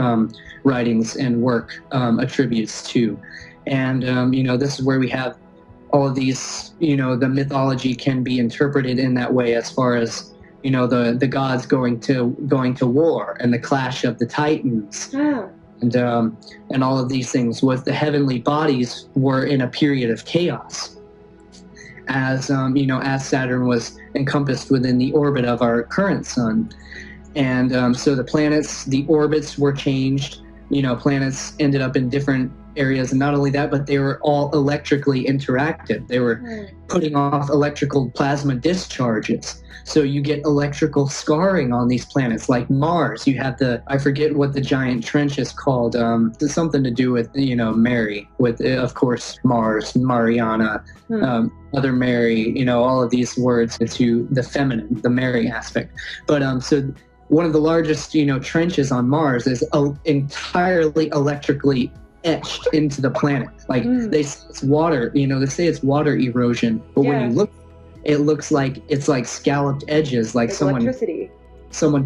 writings and work attributes to. And, this is where we have all of these, the mythology can be interpreted in that way, as far as the gods going to war, and the clash of the Titans, and all of these things. Was the heavenly bodies were in a period of chaos, as as Saturn was encompassed within the orbit of our current sun, and so the planets, the orbits were changed. Planets ended up in different areas, and not only that, but they were all electrically interactive. They were putting off electrical plasma discharges, so you get electrical scarring on these planets. Like Mars, you have I forget what the giant trench is called, something to do with Mary, with of course Mars, Mariana, Mother Mary, all of these words to the feminine, the Mary aspect. But so one of the largest trenches on Mars is entirely electrically etched into the planet. Like they say it's water, they say it's water erosion, but when you look, it looks like it's like scalloped edges, like someone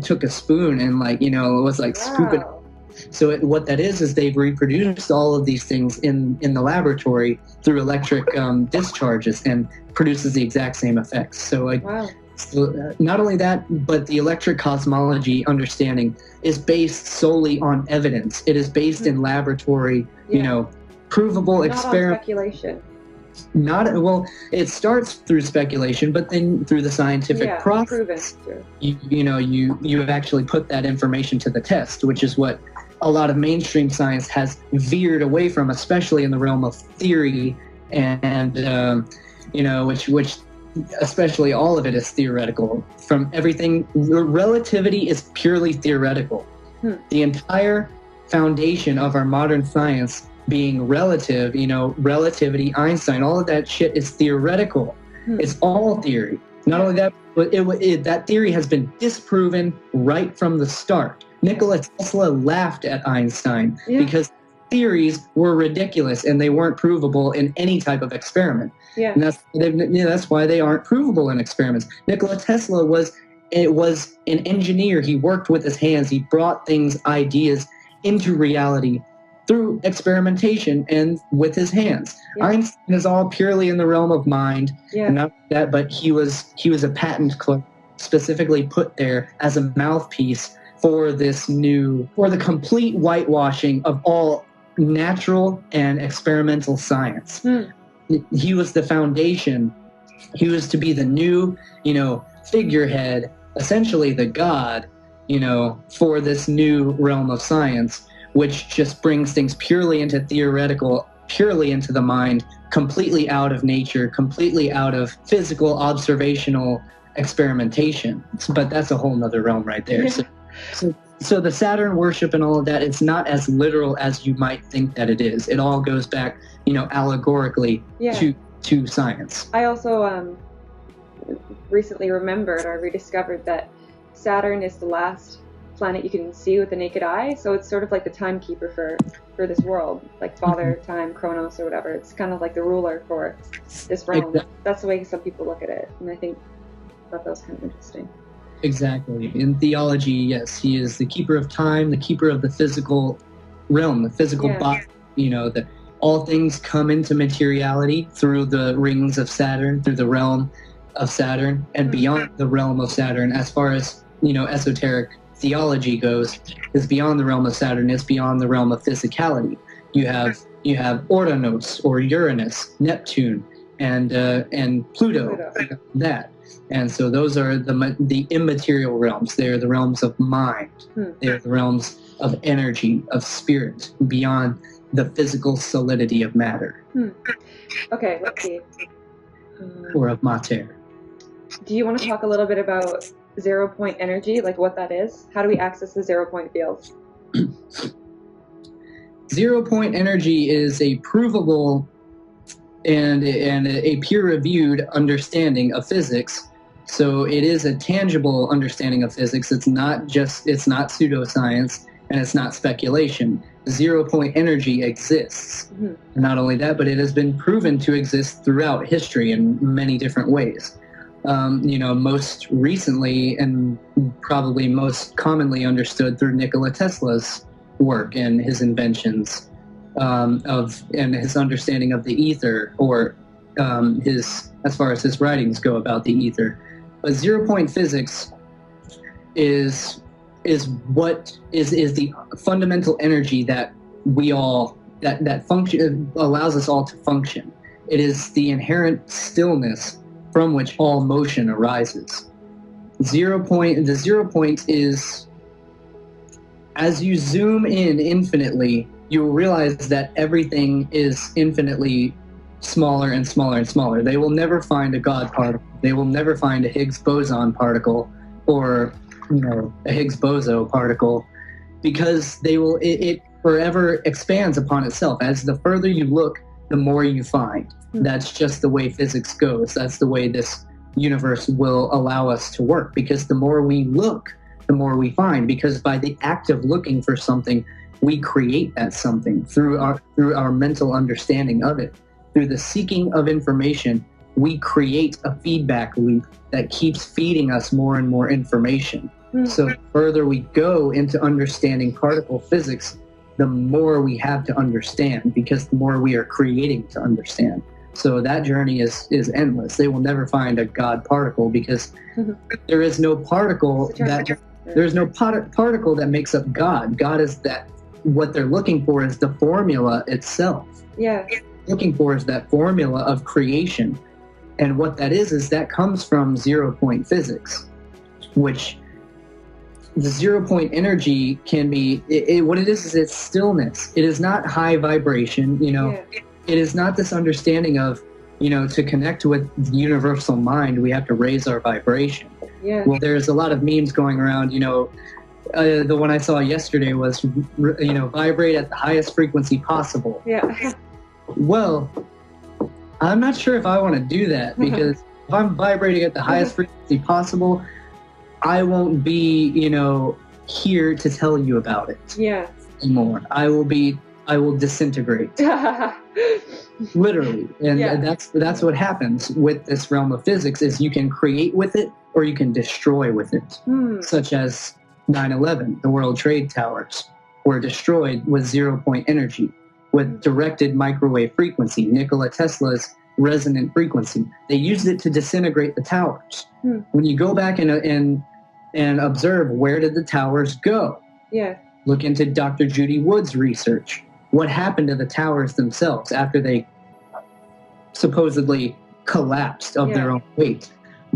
took a spoon and it was like scooping. So what that is they've reproduced all of these things in the laboratory through electric discharges, and produces the exact same effects. So so not only that, but the electric cosmology understanding is based solely on evidence. It is based in laboratory, provable experiment. Not speculation. It starts through speculation, but then through the scientific process, you actually put that information to the test, which is what a lot of mainstream science has veered away from, especially in the realm of theory, and which especially all of it is theoretical. From everything, relativity is purely theoretical. The entire foundation of our modern science being relative, relativity, Einstein, all of that shit is theoretical. It's all theory. Not only that, but that theory has been disproven right from the start. Nikola Tesla laughed at Einstein because theories were ridiculous and they weren't provable in any type of experiment. And that's why they aren't provable in experiments. Nikola Tesla was an engineer. He worked with his hands. He brought ideas into reality through experimentation and with his hands. Einstein is all purely in the realm of mind, and not that, but he was a patent clerk specifically put there as a mouthpiece for the complete whitewashing of all natural and experimental science. he was the foundation. He was to be the new, figurehead, essentially the god, for this new realm of science, which just brings things purely into theoretical, purely into the mind, completely out of nature, completely out of physical, observational experimentation. But that's a whole nother realm right there. So the Saturn worship and all of that, it's not as literal as you might think that it is. It all goes back, allegorically to science. I also recently remembered or rediscovered that Saturn is the last planet you can see with the naked eye, so it's sort of like the timekeeper for this world, like Father Time, Chronos, or whatever. It's kind of like the ruler for this realm. Exactly. That's the way some people look at it, and I thought that was kind of interesting. Exactly. In theology, yes, he is the keeper of time, the keeper of the physical realm, the physical body. That all things come into materiality through the rings of Saturn, through the realm of Saturn, and beyond the realm of Saturn. As far as esoteric theology goes, is beyond the realm of Saturn. It's beyond the realm of physicality. You have Uranus or Uranus, Neptune, and Pluto. That. And so those are the immaterial realms. They are the realms of mind. They are the realms of energy, of spirit, beyond the physical solidity of matter. Okay, let's see. Or of mater. Do you want to talk a little bit about 0-point energy, like what that is? How do we access the 0-point field? 0-point energy is a provable and a peer-reviewed understanding of physics. So it is a tangible understanding of physics. It's not pseudoscience, and it's not speculation. 0-point energy exists. Not only that, but it has been proven to exist throughout history in many different ways. Most recently and probably most commonly understood through NIKOLA Tesla's work and his inventions and his understanding of the ether, or as far as his writings go about the ether. But 0-point physics is the fundamental energy that we all that function allows us all to function. It is the inherent stillness from which all motion arises. The 0 point is, as you zoom in infinitely, you will realize that everything is infinitely smaller and smaller and smaller. They will never find a God particle. They will never find a Higgs boson particle or a Higgs boson particle, because it forever expands upon itself. As the further you look, the more you find. That's just the way physics goes. That's the way this universe will allow us to work, because the more we look, the more we find, because by the act of looking for something, we create that something through our mental understanding of it. Through the seeking of information, we create a feedback loop that keeps feeding us more and more information. So the further we go into understanding particle physics, the more we have to understand, because the more we are creating to understand. So that journey is endless. They will never find a God particle, because there is no particle particle that makes up God. God is that. What they're looking for is the formula itself. Yeah. Looking for is that formula of creation. And what that is that comes from 0-point physics, which the 0-point energy can be, what it is it's stillness. It is not high vibration, It is not this understanding of, to connect with the universal mind, we have to raise our vibration. Yeah. Well, there's a lot of memes going around, the one I saw yesterday was, vibrate at the highest frequency possible. Yeah. Well, I'm not sure if I want to do that, because if I'm vibrating at the highest frequency possible, I won't be, here to tell you about it. Yeah. Anymore. I will disintegrate. Literally. And that's what happens with this realm of physics, is you can create with it or you can destroy with it. Such as 9/11, the World Trade Towers were destroyed with 0-point energy, with directed microwave frequency, Nikola Tesla's resonant frequency. They used it to disintegrate the towers. When you go back and observe, where did the towers go? Yeah. Look into Dr. Judy Wood's research. What happened to the towers themselves after they supposedly collapsed of their own weight.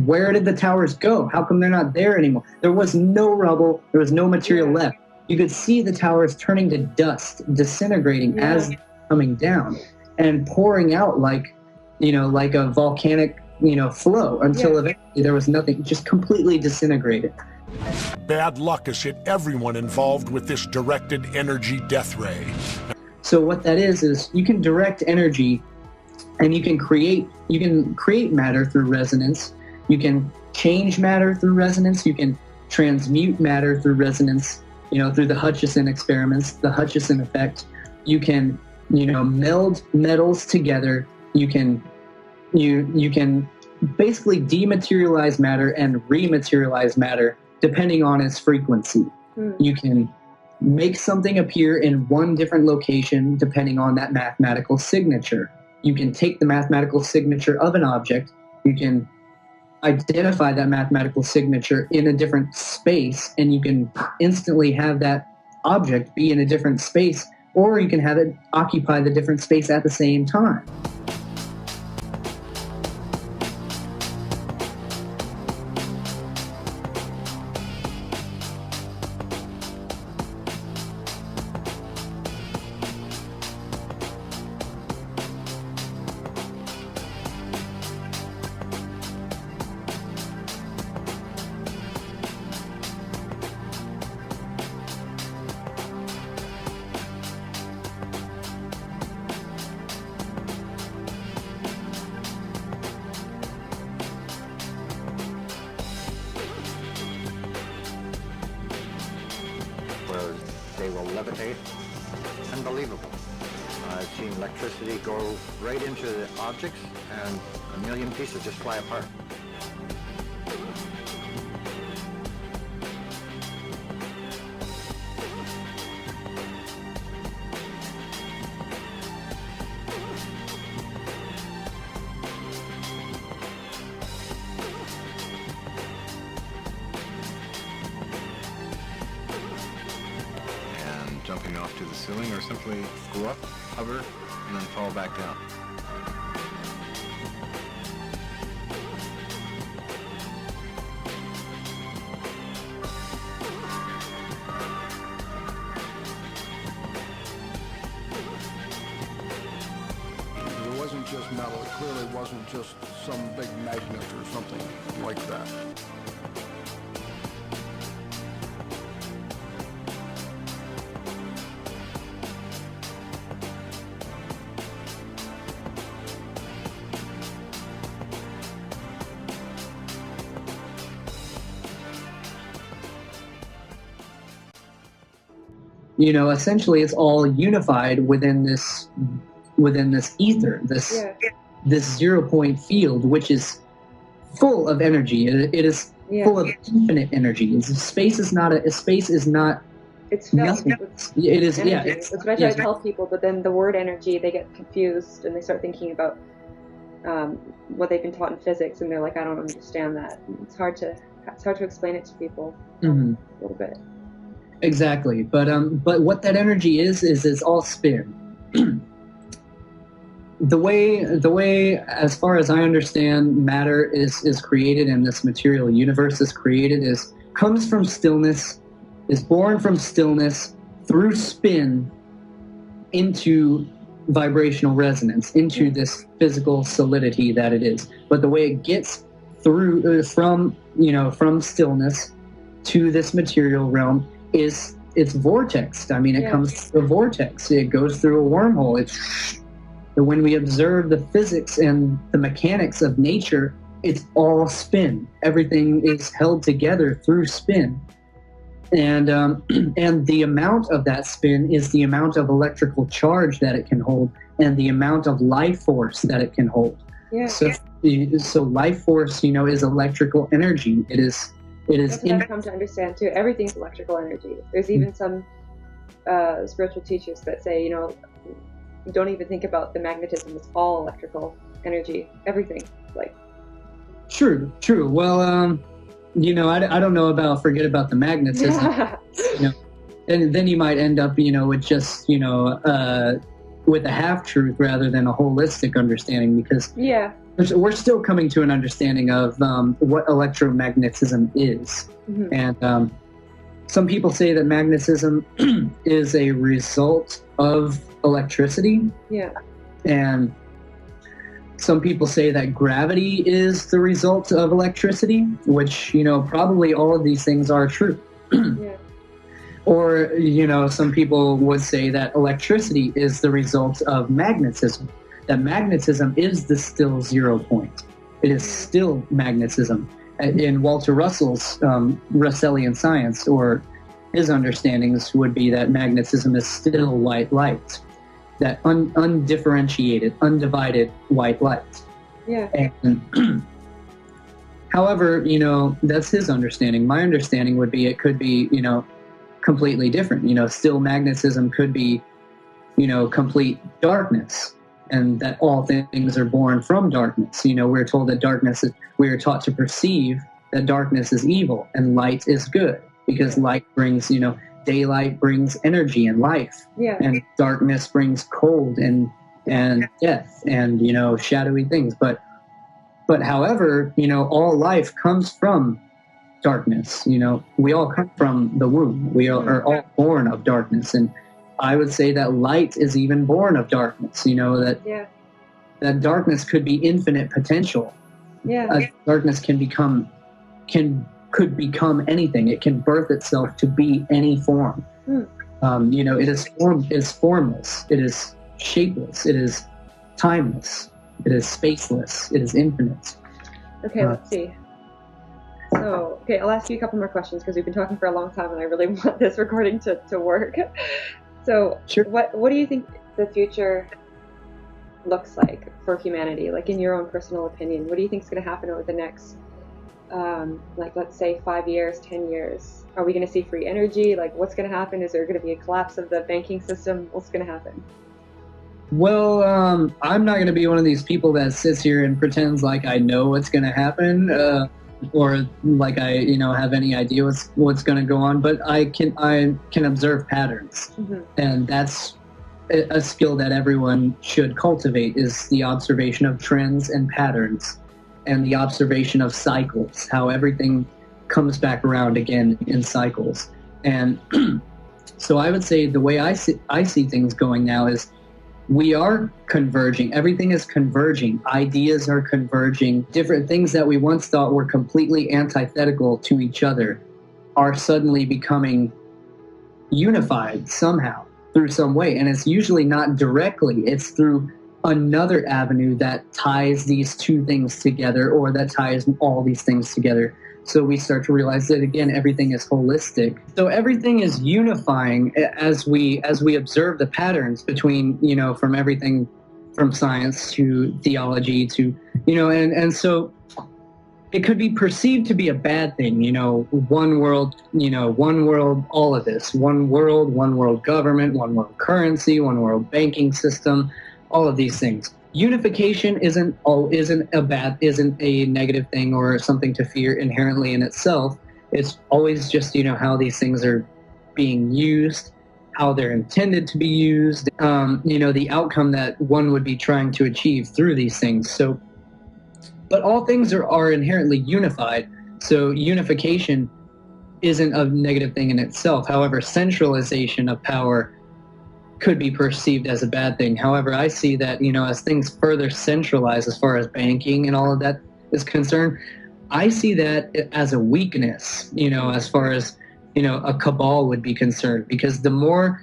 Where did the towers go? How come they're not there anymore? There was no rubble. There was no material left. You could see the towers turning to dust, disintegrating as they were coming down, and pouring out like a volcanic, flow until eventually there was nothing, just completely disintegrated. Bad luck has hit everyone involved with this directed energy death ray. So what that is you can direct energy, and you can create matter through resonance. You can change matter through resonance. You can transmute matter through resonance, through the Hutchison experiments, the Hutchison effect. You can, meld metals together. You can basically dematerialize matter and rematerialize matter depending on its frequency. You can make something appear in one different location depending on that mathematical signature. You can take the mathematical signature of an object. You can identify that mathematical signature in a different space, and you can instantly have that object be in a different space, or you can have it occupy the different space at the same time. Where they will levitate. Unbelievable. I've seen electricity go right into the objects and a million pieces just fly apart. Jumping off to the ceiling, or simply go up, hover, and then fall back down. It wasn't just metal. It clearly wasn't just some big magnet or something like that. Essentially it's all unified within this ether, this 0-point field, which is full of energy. It is full of infinite energy. Space is not. It's filled. Nothing. It is. Energy. Yeah. That's what I try to tell people. But then the word energy, they get confused and they start thinking about what they've been taught in physics, and they're like, I don't understand that. It's hard to explain it to people a little bit. Exactly, but what that energy is it's all spin. The way, as far as I understand, matter is created, and this material universe is created, comes from stillness, is born from stillness through spin into vibrational resonance, into this physical solidity that it is. But the way it gets through from stillness to this material realm is it's vortexed. I mean, it comes through a vortex. It goes through a wormhole. When we observe the physics and the mechanics of nature, it's all spin. Everything is held together through spin. And the amount of that spin is the amount of electrical charge that it can hold, and the amount of life force that it can hold. Yeah. So life force, is electrical energy. It is. That's what I've come to understand too. Everything's electrical energy. There's even some spiritual teachers that say, don't even think about the magnetism. It's all electrical energy. Everything, like. True. Well, I don't know about forget about the magnetism. And then you might end up, with just with a half-truth rather than a holistic understanding, because Yeah. we're still coming to an understanding of what electromagnetism is. And some people say that magnetism is a result of electricity. Yeah. And some people say that gravity is the result of electricity, which, probably all of these things are true. Yeah. Or, some people would say that electricity is the result of magnetism, that magnetism is the still 0 point. It is still magnetism. In Walter Russell's Russellian Science, or his understandings would be that magnetism is still white light, that undifferentiated, undivided white light. Yeah. And however, that's his understanding. My understanding would be it could be, completely different. Still magnetism could be, complete darkness, and that all things are born from darkness. We're told that we are taught to perceive that darkness is evil and light is good, because light brings, daylight brings energy and life. Yeah. And darkness brings cold and death and, shadowy things. But however, all life comes from darkness. We all come from the womb. We are all born of darkness. And I would say that light is even born of darkness, that darkness could be infinite potential. Yeah. Darkness could become anything. It can birth itself to be any form. It is formless. It is shapeless. It is timeless. It is spaceless. It is infinite. Okay, let's see. So, I'll ask you a couple more questions because we've been talking for a long time and I really want this recording to work. So, sure. What do you think the future looks like for humanity? Like, in your own personal opinion, what do you think is going to happen over the next, let's say 5 years, 10 years? Are we going to see free energy? Like, what's going to happen? Is there going to be a collapse of the banking system? What's going to happen? Well, I'm not going to be one of these people that sits here and pretends like I know what's going to happen, or like I, have any idea what's going to go on. But I can observe patterns, and that's a skill that everyone should cultivate, is the observation of trends and patterns, and the observation of cycles, how everything comes back around again in cycles. And so I would say the way I see things going now is we are converging. Everything is converging. Ideas are converging. Different things that we once thought were completely antithetical to each other are suddenly becoming unified somehow through some way. And it's usually not directly. It's through another avenue that ties these two things together, or that ties all these things together. So we start to realize that, again, everything is holistic. So everything is unifying as we observe the patterns between, from everything from science to theology to, and so it could be perceived to be a bad thing, one world, all of this, one world government, one world currency, one world banking system, all of these things. Unification isn't a negative thing or something to fear inherently in itself. It's always just, how these things are being used, how they're intended to be used, the outcome that one would be trying to achieve through these things. So, but all things are inherently unified. So unification isn't a negative thing in itself. However, centralization of power could be perceived as a bad thing. However, I see that, as things further centralize as far as banking and all of that is concerned, I see that as a weakness, as far as, a cabal would be concerned, because the more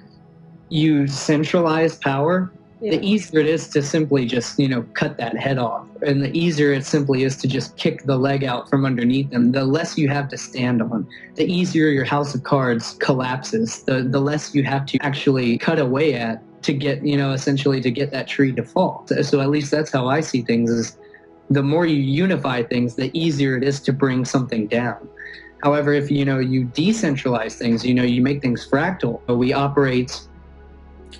you centralize power, the easier it is to simply just, cut that head off. And the easier it simply is to just kick the leg out from underneath them. The less you have to stand on, the easier your house of cards collapses, the less you have to actually cut away at to get, essentially to get that tree to fall. So at least that's how I see things, is the more you unify things, the easier it is to bring something down. However, if, you decentralize things, you make things fractal. We operate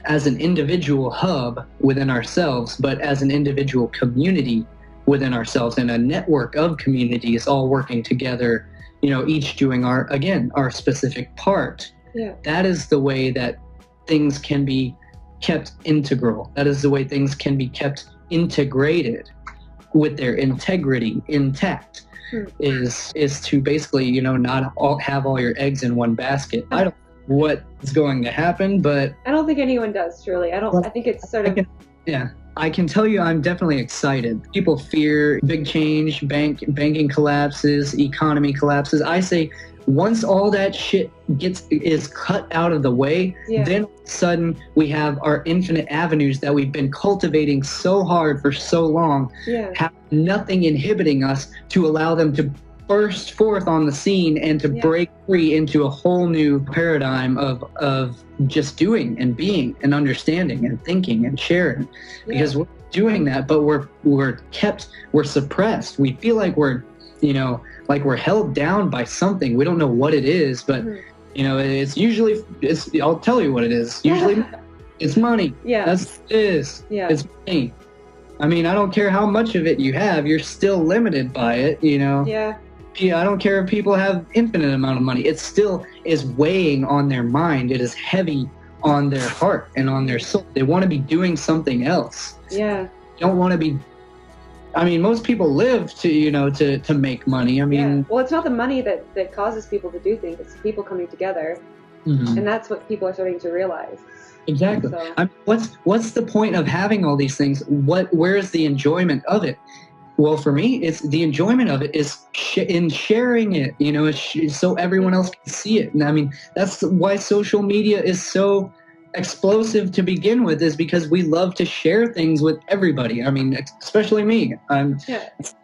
as an individual hub within ourselves, but as an individual community within ourselves, and a network of communities all working together, each doing our specific part. Yeah. That is the way that things can be kept integral. That is the way things can be kept integrated with their integrity intact. Is to basically, you know, not have all your eggs in one basket. I don't know what's going to happen, but I don't think anyone does, truly. I think it's sort of... I can tell you I'm definitely excited. People fear big change, banking collapses, economy collapses. I say once all that shit is cut out of the way, then all of a sudden we have our infinite avenues that we've been cultivating so hard for so long, have nothing inhibiting us to allow them to burst forth on the scene and to break free into a whole new paradigm of just doing and being and understanding and thinking and sharing. Because we're doing that, but we're suppressed. We feel like we're, you know, like we're held down by something. We don't know what it is, but you know, I'll tell you what it is. Usually it's money. That's what it is. It's money. I mean, I don't care how much of it you have, you're still limited by it, you know. I don't care if people have infinite amount of money. It still is weighing on their mind. It is heavy on their heart and on their soul. They want to be doing something else. They don't want to be... I mean, most people live to, you know, to make money. I mean... Well, it's not the money that causes people to do things. It's people coming together. And that's what people are starting to realize. Exactly. So. I mean, what's the point of having all these things? Where's the enjoyment of it? Well, for me, it's the enjoyment of it is in sharing it, you know, so everyone else can see it. And I mean, that's why social media is so explosive to begin with, is because we love to share things with everybody. I mean, especially me.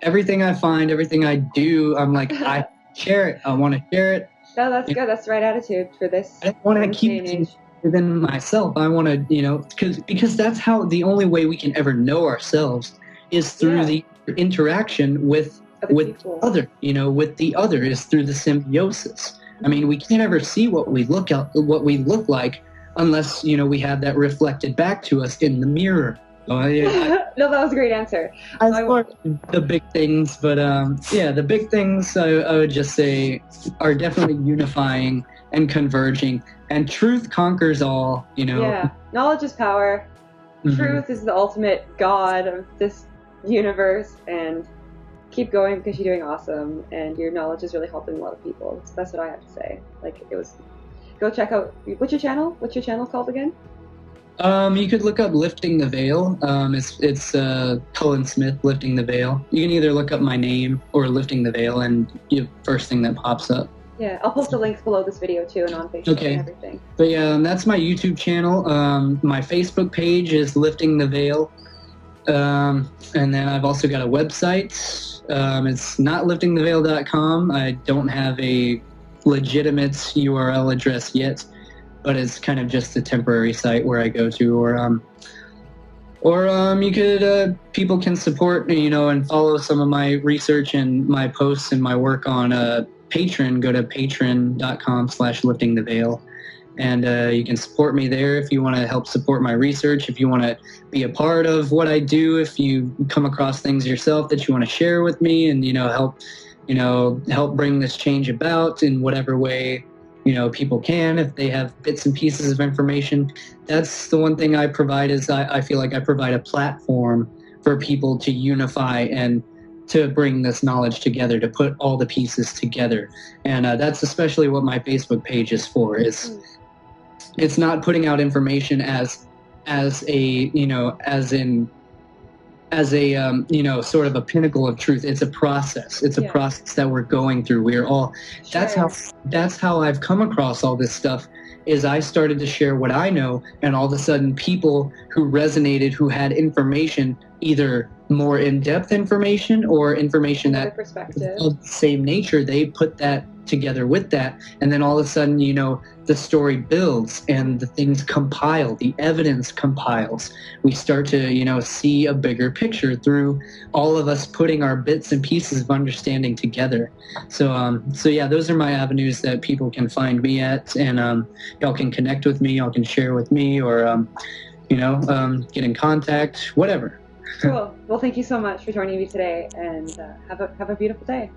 Everything I find, everything I do, I'm like, I share it. I want to share it. No, that's good. That's the right attitude for this. I don't want to keep things within myself. I want to, you know, because that's how the only way we can ever know ourselves is through the interaction with other, you know, with the other, is through the symbiosis. I mean, we can't ever see what we look like unless, you know, we have that reflected back to us in the mirror. So no, that was a great answer. The big things, but the big things I would just say are definitely unifying and converging, and truth conquers all, you know. Knowledge is power. Truth is the ultimate god of this universe, and keep going because you're doing awesome, and your knowledge is really helping a lot of people. So that's what I have to say. Like, go check out, what's your channel called again? You could look up Lifting the Veil. It's Cullen Smith, Lifting the Veil. You can either look up my name or Lifting the Veil, and the first thing that pops up. Yeah, I'll post the links below this video too, and on Facebook and everything. But yeah, that's my YouTube channel. My Facebook page is Lifting the Veil. And then I've also got a website. It's not liftingtheveil.com. I don't have a legitimate URL address yet, but it's kind of just a temporary site where I go to, or you could, people can support, you know, and follow some of my research and my posts and my work on Patreon. Go to patreon.com/liftingtheveil. And you can support me there if you want to help support my research, if you want to be a part of what I do, if you come across things yourself that you want to share with me and, you know, help bring this change about in whatever way, you know, people can, if they have bits and pieces of information. That's the one thing I provide, is I feel like I provide a platform for people to unify and to bring this knowledge together, to put all the pieces together. And that's especially what my Facebook page is for. It's not putting out information as a, you know, you know, sort of a pinnacle of truth. It's a process. It's a process that we're going through. We are all, that's how I've come across all this stuff, is I started to share what I know, and all of a sudden people who resonated, who had information, either more in-depth information or information that perspective of the same nature, they put that together with that, and then all of a sudden, you know, the story builds and the things compile, the evidence compiles. We start to, you know, see a bigger picture through all of us putting our bits and pieces of understanding together. So yeah, those are my avenues that people can find me at, and y'all can connect with me, y'all can share with me, or you know, get in contact, whatever. Cool. Well, thank you so much for joining me today, and have a beautiful day.